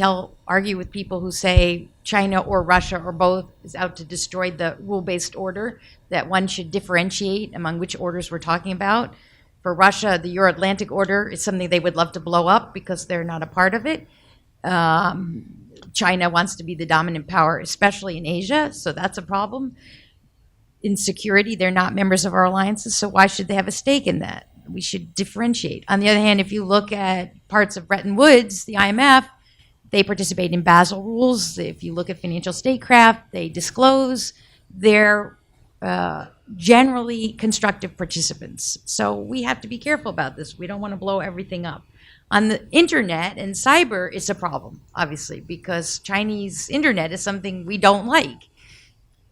argue with people who say China or Russia or both is out to destroy the rule-based order, that one should differentiate among which orders we're talking about. For Russia, the Euro-Atlantic order is something they would love to blow up because they're not a part of it. China wants to be the dominant power, especially in Asia, so that's a problem. In security, they're not members of our alliances, so why should they have a stake in that? We should differentiate. On the other hand, if you look at parts of Bretton Woods, the IMF, they participate in Basel rules. If you look at financial statecraft, they disclose. They're generally constructive participants. So we have to be careful about this. We don't want to blow everything up. On the internet and cyber, it's a problem, obviously, because Chinese internet is something we don't like.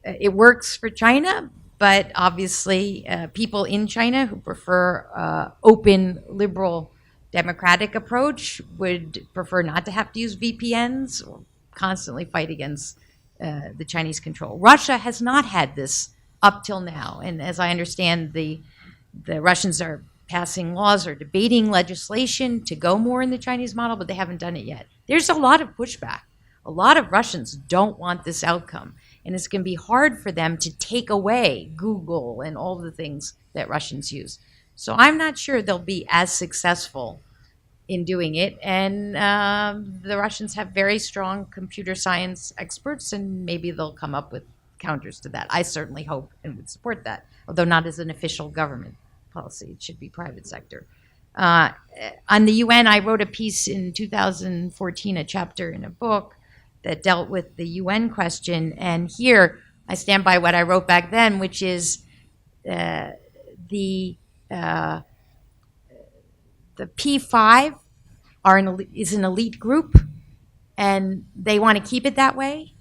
It works for China, but obviously people in China who prefer open, liberal, democratic approach would prefer not to have to use VPNs or constantly fight against the Chinese control. Russia has not had this up till now, and as I understand, the Russians are passing laws or debating legislation to go more in the Chinese model, but they haven't done it yet. There's a lot of pushback. A lot of Russians don't want this outcome, and it's going to be hard for them to take away Google and all the things that Russians use. So I'm not sure they'll be as successful in doing it, and the Russians have very strong computer science experts, and maybe they'll come up with counters to that. I certainly hope and would support that, although not as an official government policy. It should be private sector. On the UN, I wrote a piece in 2014, a chapter in a book that dealt with the UN question, and here I stand by what I wrote back then, which is the P5 is an elite group, and they want to keep it that way.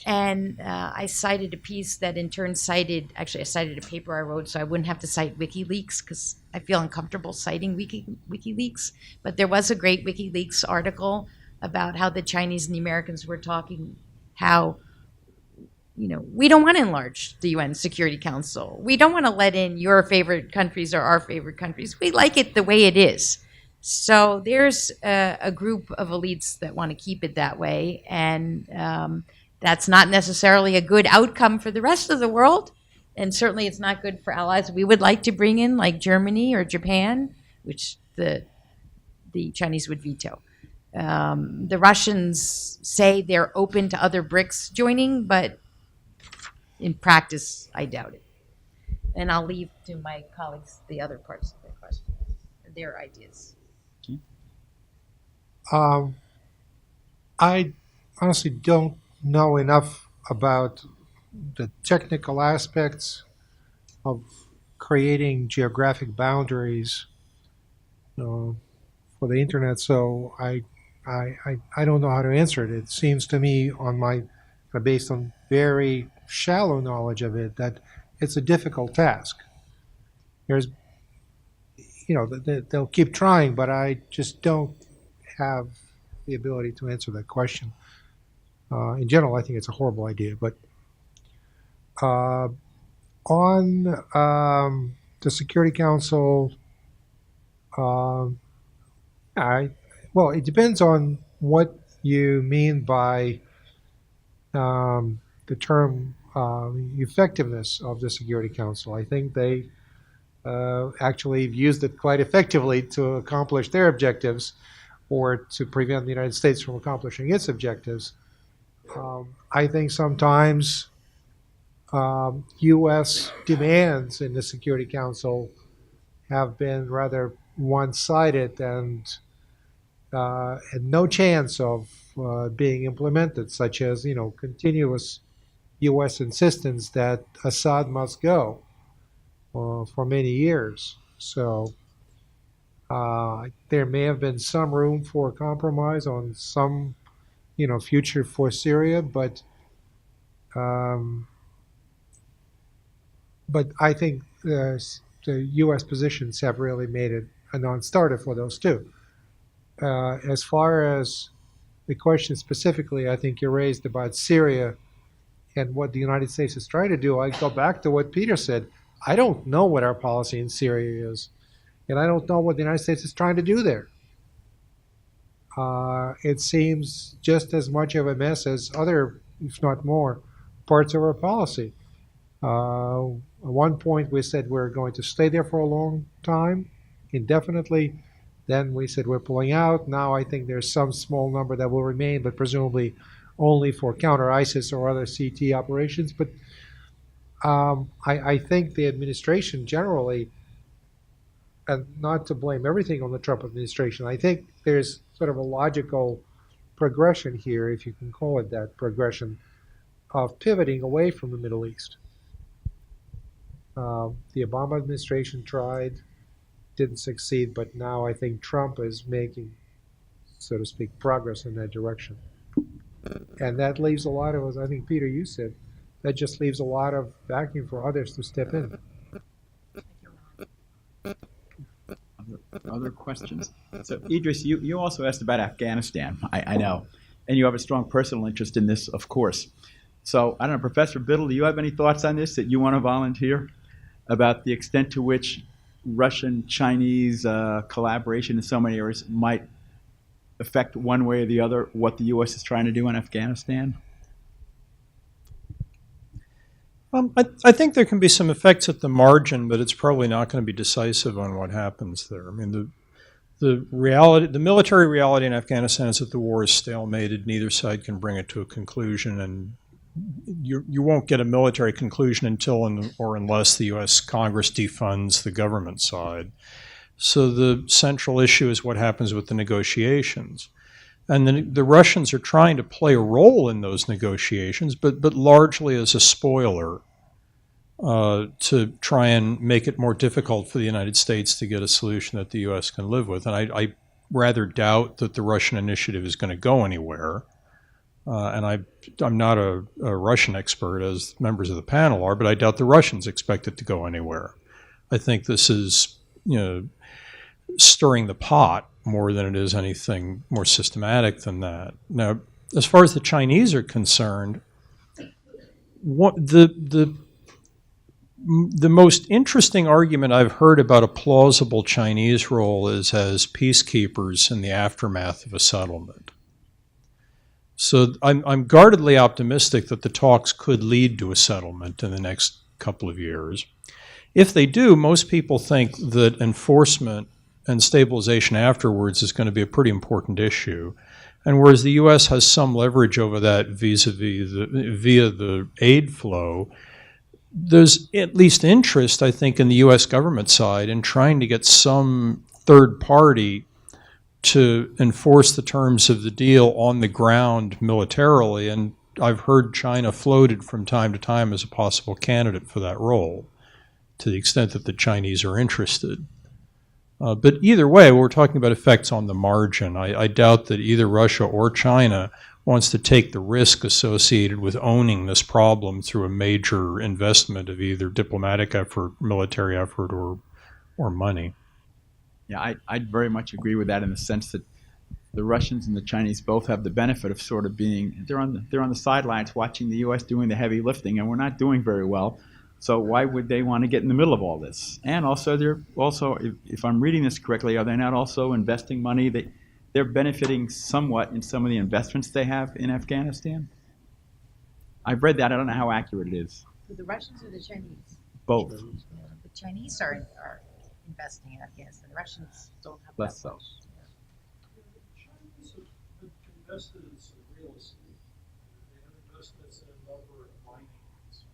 And I cited a piece that in turn cited a paper I wrote so I wouldn't have to cite WikiLeaks because I feel uncomfortable citing WikiLeaks. But there was a great WikiLeaks article about how the Chinese and the Americans were talking, how we don't want to enlarge the UN Security Council. We don't want to let in your favorite countries or our favorite countries. We like it the way it is. So there's a group of elites that want to keep it that way, and that's not necessarily a good outcome for the rest of the world, and certainly it's not good for allies we would like to bring in, like Germany or Japan, which the Chinese would veto. The Russians say they're open to other BRICS joining, but in practice, I doubt it. And I'll leave to my colleagues the other parts of the question, their ideas. I honestly don't know enough about the technical aspects of creating geographic boundaries for the internet, so I don't know how to answer it. It seems to me, based on very shallow knowledge of it, that it's a difficult task. There's, they'll keep trying, but I just don't have the ability to answer that question. In general, I think it's a horrible idea, but on the Security Council, well, it depends on what you mean by the term effectiveness of the Security Council. I think they actually used it quite effectively to accomplish their objectives, or to prevent the United States from accomplishing its objectives. I think sometimes U.S. demands in the Security Council have been rather one-sided and had no chance of being implemented, such as continuous U.S. insistence that Assad must go for many years. So there may have been some room for compromise on some future for Syria, but I think the U.S. positions have really made it a non-starter for those two. As far as the question specifically, I think you raised about Syria and what the United States is trying to do, I go back to what Peter said. I don't know what our policy in Syria is, and I don't know what the United States is trying to do there. It seems just as much of a mess as other, if not more, parts of our policy. At one point, we said we're going to stay there for a long time, indefinitely. Then we said we're pulling out. Now I think there's some small number that will remain, but presumably only for counter-ISIS or other CT operations. But I think the administration generally, and not to blame everything on the Trump administration, I think there's sort of a logical progression here, if you can call it that, progression of pivoting away from the Middle East. The Obama administration tried, didn't succeed, but now I think Trump is making, so to speak, progress in that direction. And that leaves a lot of, as I think, Peter, you said, that just leaves a lot of vacuum for others to step in. Other questions? So, Idris, you also asked about Afghanistan, I know, and you have a strong personal interest in this, of course. So, I don't know, Professor Biddle, do you have any thoughts on this that you want to volunteer about the extent to which Russian-Chinese collaboration in so many areas might affect one way or the other what the U.S. is trying to do in Afghanistan? I think there can be some effects at the margin, but it's probably not going to be decisive on what happens there. I mean, the military reality in Afghanistan is that the war is stalemated. Neither side can bring it to a conclusion, and you won't get a military conclusion until or unless the U.S. Congress defunds the government side. So the central issue is what happens with the negotiations. And then the Russians are trying to play a role in those negotiations, but largely as a spoiler to try and make it more difficult for the United States to get a solution that the U.S. can live with. And I rather doubt that the Russian initiative is going to go anywhere. And I'm not a Russian expert, as members of the panel are, but I doubt the Russians expect it to go anywhere. I think this is, stirring the pot more than it is anything more systematic than that. Now, as far as the Chinese are concerned, The most interesting argument I've heard about a plausible Chinese role is as peacekeepers in the aftermath of a settlement. So I'm guardedly optimistic that the talks could lead to a settlement in the next couple of years. If they do, most people think that enforcement and stabilization afterwards is going to be a pretty important issue. And whereas the U.S. has some leverage over that via the aid flow, there's at least interest, I think, in the U.S. government side in trying to get some third party to enforce the terms of the deal on the ground militarily. And I've heard China floated from time to time as a possible candidate for that role, to the extent that the Chinese are interested. But either way, we're talking about effects on the margin. I doubt that either Russia or China wants to take the risk associated with owning this problem through a major investment of either diplomatic effort, military effort, or money. Yeah, I'd very much agree with that in the sense that the Russians and the Chinese both have the benefit of sort of being, they're on the sidelines watching the U.S. doing the heavy lifting, and we're not doing very well. So why would they want to get in the middle of all this? And also, if I'm reading this correctly, are they not also investing money? They're benefiting somewhat in some of the investments they have in Afghanistan? I've read that. I don't know how accurate it is. The Russians or the Chinese? Both. The Chinese are investing in Afghanistan. The Russians don't have Less that so. much. Chinese have invested in some real estate. They have investments in a number of mining concerns.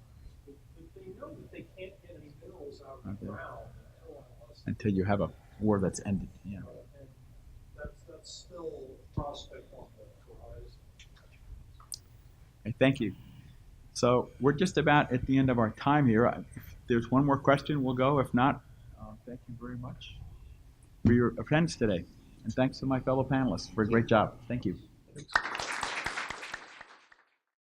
But they know that they can't get any minerals out of the ground Until you have a war that's ended. Yeah. And that's still a prospect on the horizon. Okay, thank you. So we're just about at the end of our time here. If there's one more question, we'll go. If not, thank you very much for your attendance today. And thanks to my fellow panelists for a great job. Thank you.